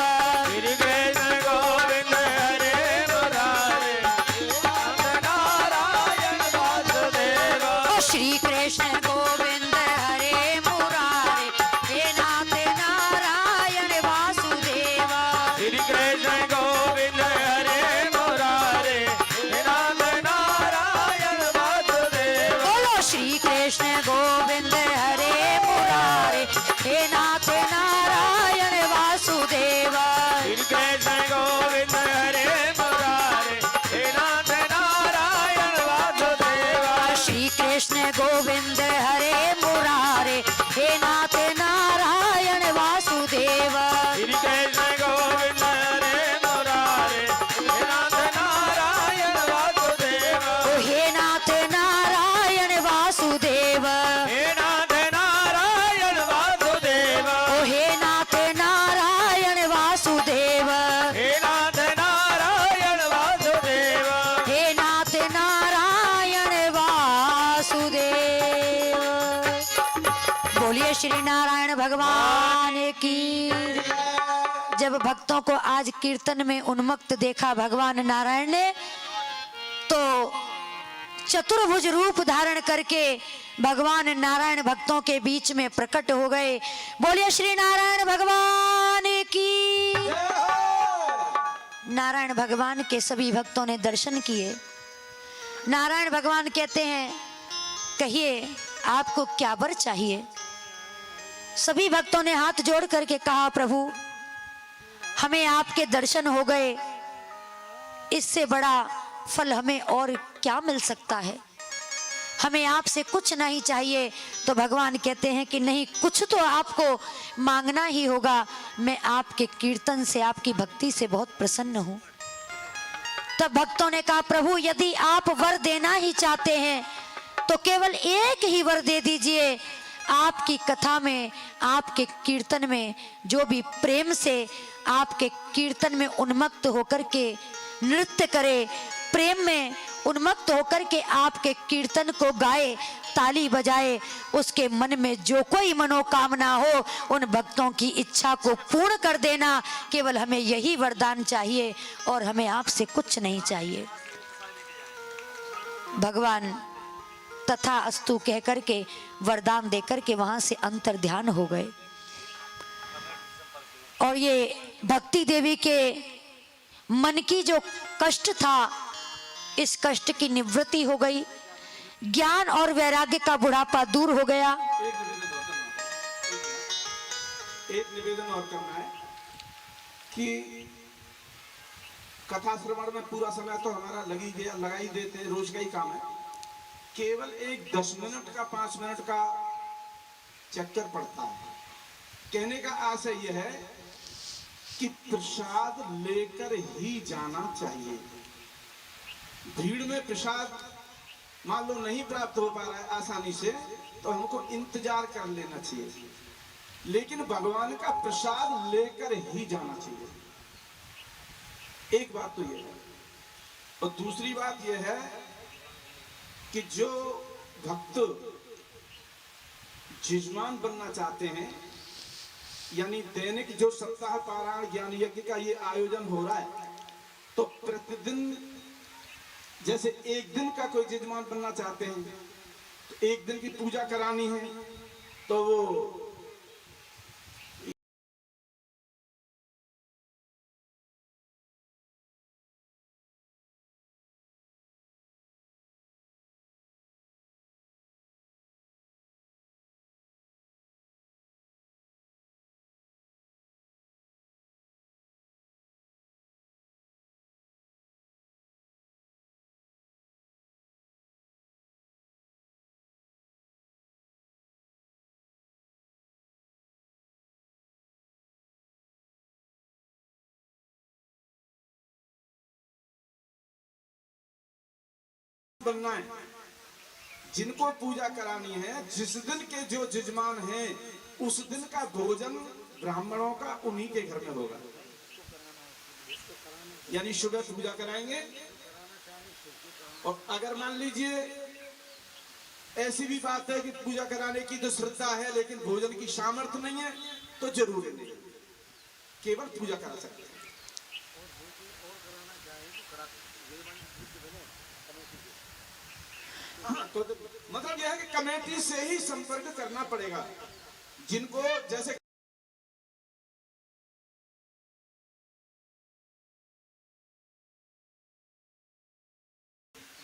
श्री कृष्ण गोविंद हरे मुरारे, हे नाथ नारायण वासुदेव। ओ श्री कृष्ण गोविंद हरे मुरारे, हे नाथ नारायण वासुदेव। श्री कृष्ण गोविंद हरे मुरारे, हे नाथ नारायण वासुदेव। बोलो श्री कृष्ण गोविंद श्री नारायण भगवान की। जब भक्तों को आज कीर्तन में उन्मत्त देखा भगवान नारायण ने, तो चतुर्भुज रूप धारण करके भगवान नारायण भक्तों के बीच में प्रकट हो गए। बोलिए श्री नारायण भगवान की। नारायण भगवान के सभी भक्तों ने दर्शन किए। नारायण भगवान कहते हैं, कहिए आपको क्या वर चाहिए। सभी भक्तों ने हाथ जोड़ करके कहा, प्रभु हमें आपके दर्शन हो गए, इससे बड़ा फल हमें और क्या मिल सकता है, हमें आपसे कुछ नहीं चाहिए। तो भगवान कहते हैं कि नहीं, कुछ तो आपको मांगना ही होगा। मैं आपके कीर्तन से, आपकी भक्ति से बहुत प्रसन्न हूं। तब भक्तों ने कहा, प्रभु यदि आप वर देना ही चाहते हैं तो केवल एक ही वर दे दीजिए। आपकी कथा में, आपके कीर्तन में जो भी प्रेम से आपके कीर्तन में उन्मत्त होकर के नृत्य करे, प्रेम में उन्मत्त होकर के आपके कीर्तन को गाए, ताली बजाए, उसके मन में जो कोई मनोकामना हो उन भक्तों की इच्छा को पूर्ण कर देना। केवल हमें यही वरदान चाहिए और हमें आपसे कुछ नहीं चाहिए। भगवान तथा अस्तु कह करके वरदान देकर के वहां से अंतर ध्यान हो गए। और ये भक्ति देवी के मन की जो कष्ट था, इस कष्ट की निवृत्ति हो गई। ज्ञान और वैराग्य का बुढ़ापा दूर हो गया। एक निवेदन और करना है कि कथा श्रवण में पूरा समय तो हमारा लगा ही देते, रोज का ही काम है। केवल एक 10 मिनट का 5 मिनट का चक्कर पड़ता है। कहने का आशय यह है कि प्रसाद लेकर ही जाना चाहिए। भीड़ में प्रसाद मान लो नहीं प्राप्त हो पा रहा है आसानी से, तो हमको इंतजार कर लेना चाहिए, लेकिन भगवान का प्रसाद लेकर ही जाना चाहिए। एक बात तो यह है। और दूसरी बात यह है कि जो भक्त यजमान बनना चाहते हैं, यानी दैनिक जो सप्ताह पारायण ज्ञान यज्ञ का ये आयोजन हो रहा है, तो प्रतिदिन जैसे एक दिन का कोई यजमान बनना चाहते हैं, तो एक दिन की पूजा करानी है, तो वो बनना है। जिनको पूजा करानी है, जिस दिन के जो यजमान हैं, उस दिन का भोजन ब्राह्मणों का उन्हीं के घर में होगा। यानी सुबह पूजा कराएंगे, और अगर मान लीजिए ऐसी भी बात है कि पूजा कराने की तो श्रद्धा है लेकिन भोजन की सामर्थ्य नहीं है, तो जरूरी नहीं, केवल पूजा करा सकते हैं। तो मतलब यह है कि कमेटी से ही संपर्क करना पड़ेगा। जिनको जैसे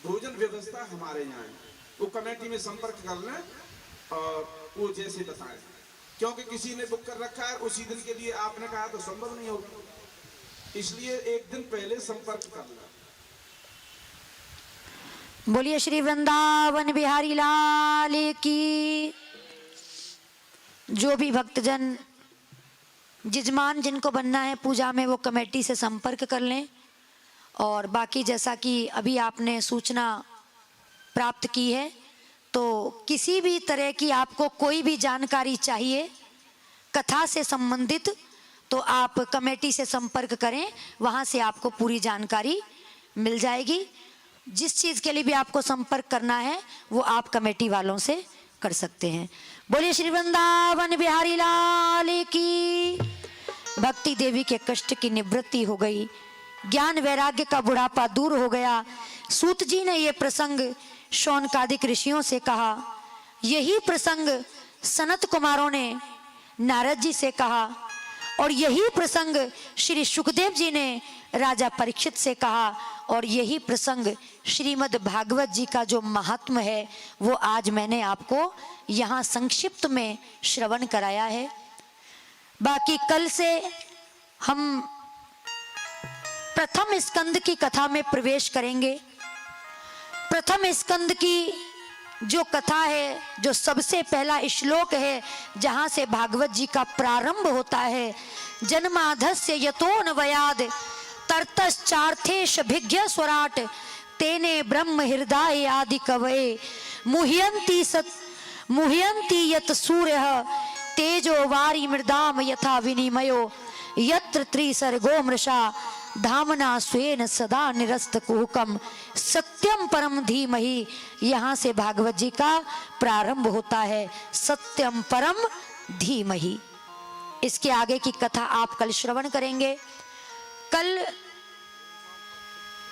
भोजन व्यवस्था हमारे यहाँ है, वो कमेटी में संपर्क कर लें और वो जैसे बताएं, क्योंकि किसी ने बुक कर रखा है उसी दिन के लिए, आपने कहा तो संभव नहीं होगा, इसलिए एक दिन पहले संपर्क कर लें। बोलिए श्री वृंदावन बिहारी लाल की। जो भी भक्तजन यजमान जिनको बनना है पूजा में, वो कमेटी से संपर्क कर लें। और बाकी जैसा कि अभी आपने सूचना प्राप्त की है, तो किसी भी तरह की आपको कोई भी जानकारी चाहिए कथा से संबंधित, तो आप कमेटी से संपर्क करें, वहाँ से आपको पूरी जानकारी मिल जाएगी। जिस चीज़ के लिए भी आपको संपर्क करना है वो आप कमेटी वालों से कर सकते हैं। बोलिए श्री वृंदावन बिहारी लाल की। भक्ति देवी के कष्ट की निवृत्ति हो गई, ज्ञान वैराग्य का बुढ़ापा दूर हो गया। सूत जी ने यह प्रसंग शौनकादिक ऋषियों से कहा, यही प्रसंग सनत कुमारों ने नारद जी से कहा, और यही प्रसंग श्री सुखदेव जी ने राजा परीक्षित से कहा, और यही प्रसंग श्रीमद् भागवत जी का जो महात्म है वो आज मैंने आपको यहाँ संक्षिप्त में श्रवण कराया है। बाकी कल से हम प्रथम स्कंद की कथा में प्रवेश करेंगे। प्रथम स्कंद की जो कथा है, जो सबसे पहला श्लोक है जहां से भागवत जी का प्रारंभ होता है, जन्माधस्य यतोऽन्वयाद तर्तश्चार्थेश भिज्ञ स्वराट तेने ब्रह्म हृदय आदि कवये मुह्यन्ति यत सूर्यः तेजो वारी मृदाम यथा विनिमयो यत्र त्रिसर्गो मृषा धामना स्वेन सदा निरस्त कुहुकम सत्यम परम धीमहि। यहाँ से भागवत जी का प्रारंभ होता है, सत्यम परम धीमहि। इसके आगे की कथा आप कल श्रवण करेंगे। कल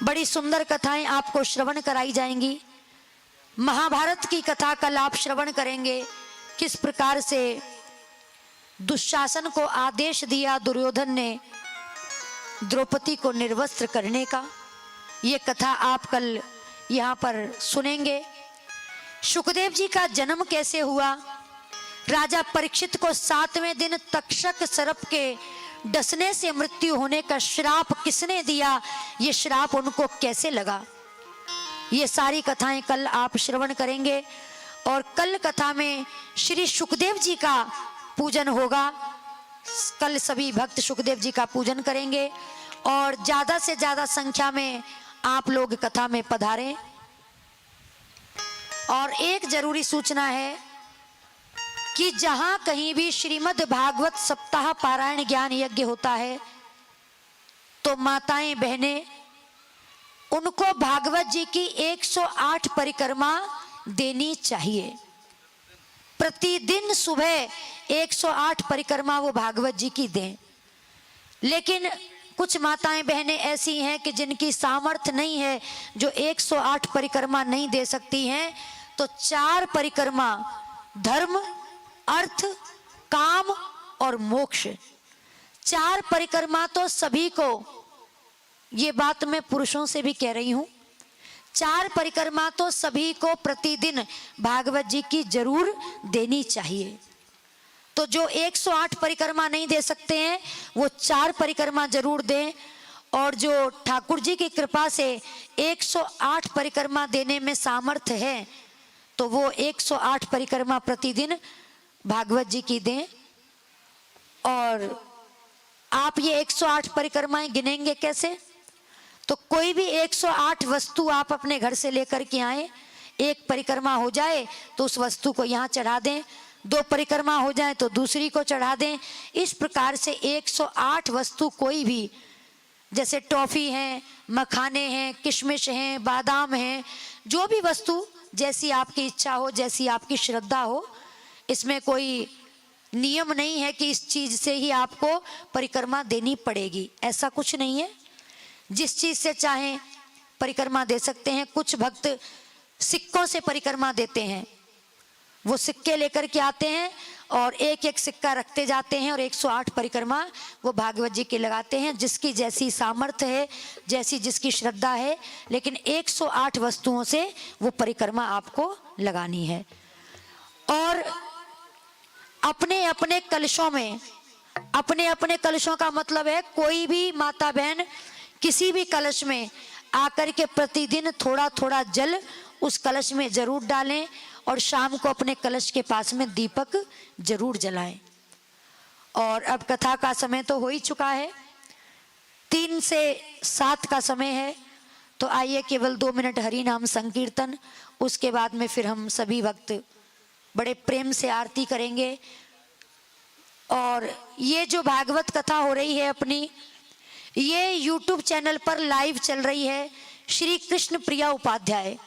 बड़ी सुंदर कथाएं आपको श्रवण कराई जाएंगी। महाभारत की कथा कल आप श्रवण करेंगे, किस प्रकार से दुशासन को आदेश दिया दुर्योधन ने द्रौपदी को निर्वस्त्र करने का। ये कथा आप कल यहाँ पर सुनेंगे। सुखदेव जी का जन्म कैसे हुआ, राजा परीक्षित को 7वें दिन तक्षक सर्प के डसने से मृत्यु होने का श्राप किसने दिया, ये श्राप उनको कैसे लगा, ये सारी कथाएं कल आप श्रवण करेंगे। और कल कथा में श्री सुखदेव जी का पूजन होगा। कल सभी भक्त सुखदेव जी का पूजन करेंगे और ज्यादा से ज्यादा संख्या में आप लोग कथा में पधारें। और एक जरूरी सूचना है कि जहां कहीं भी श्रीमद् भागवत सप्ताह पारायण ज्ञान यज्ञ होता है तो माताएं बहनें उनको भागवत जी की 108 परिक्रमा देनी चाहिए। प्रतिदिन सुबह 108 परिक्रमा वो भागवत जी की दें। लेकिन कुछ माताएं बहनें ऐसी हैं कि जिनकी सामर्थ्य नहीं है, जो 108 परिक्रमा नहीं दे सकती हैं, तो 4 परिक्रमा धर्म, अर्थ, काम और मोक्ष, 4 परिक्रमा तो सभी को, ये बात मैं पुरुषों से भी कह रही हूं, 4 परिक्रमा तो सभी को प्रतिदिन भागवत जी की जरूर देनी चाहिए। तो जो 108 परिक्रमा नहीं दे सकते हैं वो 4 परिक्रमा जरूर दें। और जो ठाकुर जी की कृपा से 108 परिक्रमा देने में सामर्थ्य है तो वो 108 परिक्रमा प्रतिदिन भागवत जी की दें। और आप ये 108 परिक्रमाएं गिनेंगे कैसे, तो कोई भी 108 वस्तु आप अपने घर से लेकर के आए, एक परिक्रमा हो जाए तो उस वस्तु को यहाँ चढ़ा दें, 2 परिक्रमा हो जाए तो दूसरी को चढ़ा दें। इस प्रकार से 108 वस्तु कोई भी, जैसे टॉफी है, मखाने हैं, किशमिश हैं, बादाम हैं, जो भी वस्तु जैसी आपकी इच्छा हो, जैसी आपकी श्रद्धा हो, इसमें कोई नियम नहीं है कि इस चीज से ही आपको परिक्रमा देनी पड़ेगी, ऐसा कुछ नहीं है। जिस चीज से चाहें परिक्रमा दे सकते हैं। कुछ भक्त सिक्कों से परिक्रमा देते हैं, वो सिक्के लेकर के आते हैं और एक एक सिक्का रखते जाते हैं और 108 परिक्रमा वो भागवत जी की लगाते हैं। जिसकी जैसी सामर्थ्य है, जैसी जिसकी श्रद्धा है, लेकिन 108 वस्तुओं से वो परिक्रमा आपको लगानी है। और अपने अपने कलशों में, अपने अपने कलशों का मतलब है कोई भी माता बहन किसी भी कलश में आकर के प्रतिदिन थोड़ा थोड़ा जल उस कलश में जरूर डालें और शाम को अपने कलश के पास में दीपक जरूर जलाएं। और अब कथा का समय तो हो ही चुका है, 3 से 7 का समय है, तो आइए केवल 2 मिनट हरि नाम संकीर्तन, उसके बाद में फिर हम सभी भक्त बड़े प्रेम से आरती करेंगे। और ये जो भागवत कथा हो रही है अपनी, ये YouTube चैनल पर लाइव चल रही है, श्री कृष्ण प्रिया उपाध्याय।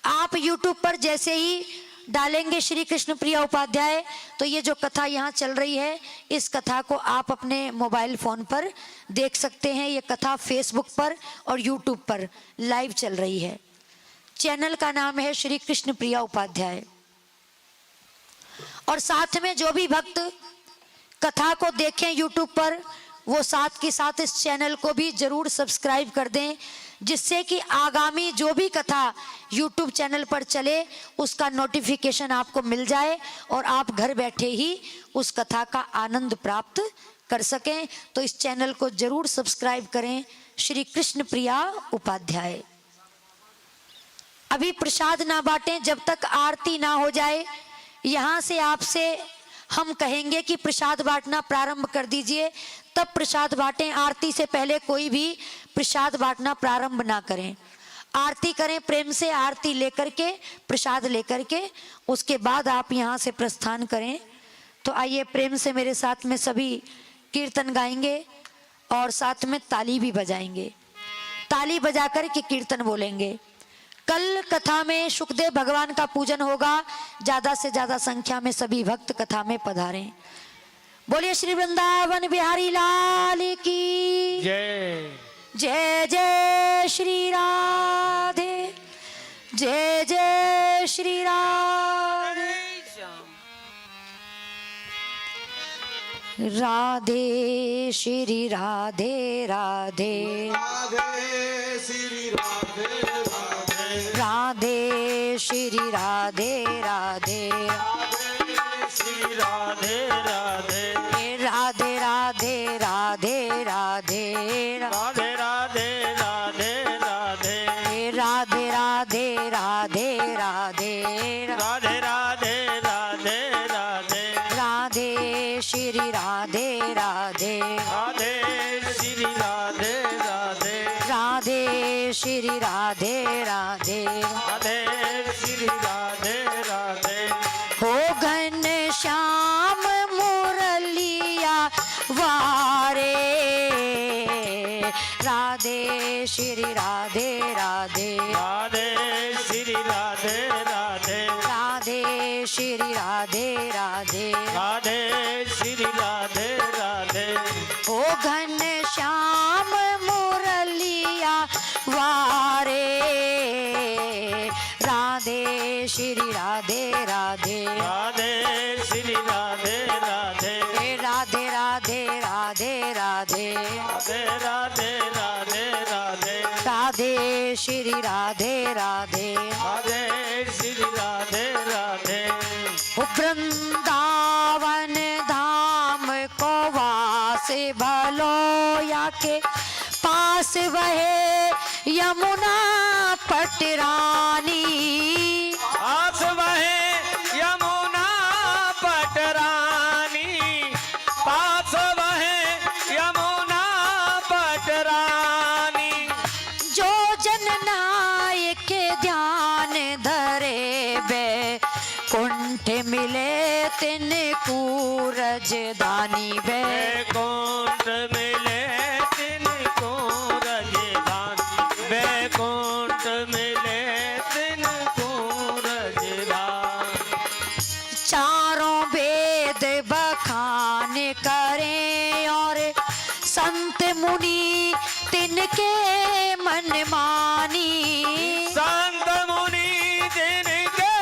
आप YouTube पर जैसे ही डालेंगे श्री कृष्ण प्रिया उपाध्याय। तो ये जो कथा यहाँ चल रही है, इस कथा को आप अपने मोबाइल फोन पर देख सकते हैं। ये कथा फेसबुक पर और यूट्यूब पर लाइव चल रही है। चैनल का नाम है श्री कृष्ण प्रिया उपाध्याय। और साथ में जो भी भक्त कथा को देखें यूट्यूब पर, वो साथ के साथ इस चैनल को भी जरूर सब्सक्राइब कर दें, जिससे कि आगामी जो भी कथा यूट्यूब चैनल पर चले उसका नोटिफिकेशन आपको मिल जाए और आप घर बैठे ही उस कथा का आनंद प्राप्त कर सकें। तो इस चैनल को जरूर सब्सक्राइब करें, श्री कृष्ण प्रिया उपाध्याय। अभी प्रसाद ना बांटें जब तक आरती ना हो जाए। यहाँ से आपसे हम कहेंगे कि प्रसाद बांटना प्रारंभ कर दीजिए, तब प्रसाद बांटें। आरती से पहले कोई भी प्रसाद बांटना प्रारंभ ना करें। आरती करें प्रेम से, आरती लेकर के, प्रसाद लेकर के, उसके बाद आप यहाँ से प्रस्थान करें। तो आइए प्रेम से मेरे साथ में सभी कीर्तन गाएंगे और साथ में ताली भी बजाएंगे। ताली बजा कर के कीर्तन बोलेंगे। कल कथा में सुखदेव भगवान का पूजन होगा। ज्यादा से ज्यादा संख्या में सभी भक्त कथा में पधारें। बोलिए श्री वृंदावन बिहारी लाल की जय। जय जय श्री राधे, जय जय श्री राधे। राधे श्री राधे राधे, राधे श्री राधे राधे, राधे श्री राधे राधे, राधे श्री राधे राधे, राधे राधे राधे राधे, राधे राधे राधे राधे, राधे राधे राधे राधे, राधे राधे राधे राधे, राधे श्री राधे राधे, राधे श्री राधे राधे, राधे श्री राधे राधे, राधे श्री राधे राधे। हो घन श्याम मुरलिया वारे, राधे श्री राधे राधे, राधे श्री राधे राधे, राधे श्री राधे राधे, राधे श्री राधे राधे, ओ घन श्याम मुरलिया वारे, राधे श्री राधे राधे, राधे श्री राधे राधे, राधे राधे राधे राधे, राधे राधे राधे राधे, राधे श्री राधे राधे, राधे श्री राधे राधे। वृंदावन धाम को वास भलो या के पास वहे यमुना पटरानी, आस वहे यमुना पटरानी, पास वहे यमुना पटरानी, जो जननायक के ध्यान धरे बे कुंठ मिले तिन कूरज दानी बे, वैकुंठ मिले तिनको रजदान, वैकुंठ मिले तिनको रजदान। चारों वेद बखान करें और संत मुनि तिनके मन मानी, संत मुनि जिनके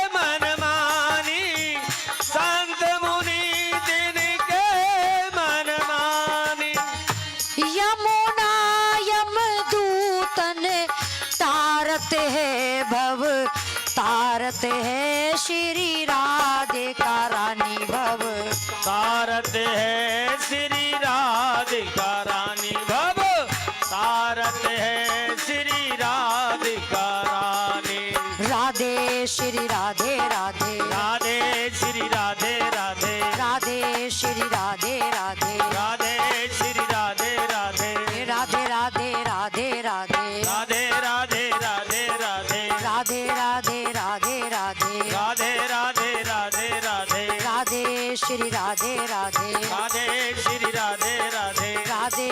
मन मानी, संत मुनि जिनके मन मानी, यमुना यमदूतन तारत है भव, तारत है श्री राधे का रानी भव, तारत है श्री राधिका रानी भव, तारत है श्री राधिका रानी। राधे श्री राधे राधे, राधे श्री राधे राधे, राधे श्री राधे राधे, राधे श्री राधे राधे, राधे राधे राधे राधे, राधे राधे राधे राधे, राधे राधे राधे राधे, राधे राधे राधे राधे, राधे श्री राधे राधे, राधे श्री राधे राधे, राधे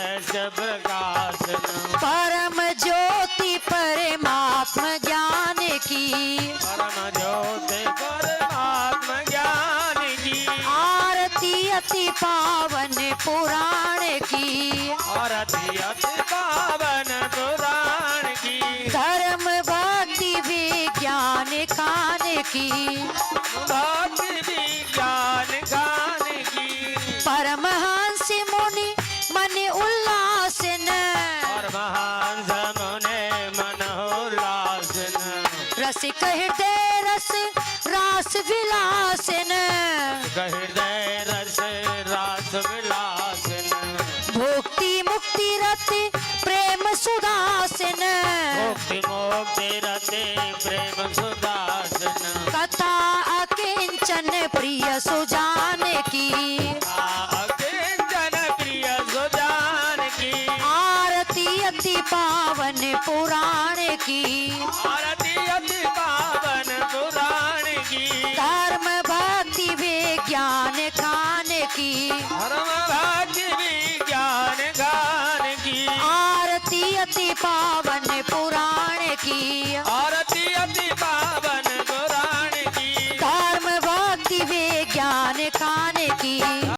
पावन पुराण की धर्म भक्ति विज्ञान खान की भक्ति विज्ञान गान की परमहंस मुनि मन उल्लासन और महान मुने मन उल्लासन रसिक हृदय रस रास विलासन हृदय रस रास विलासन भोक्ति मुक्ति रति प्रेम सुदासन मुक्ति मोक्ति रते प्रेम सुदासन कथा अकिंचन प्रिय सुजान की अकिंचन प्रिय सुजान की आरती अति पावन पुराण की आरती अति पावन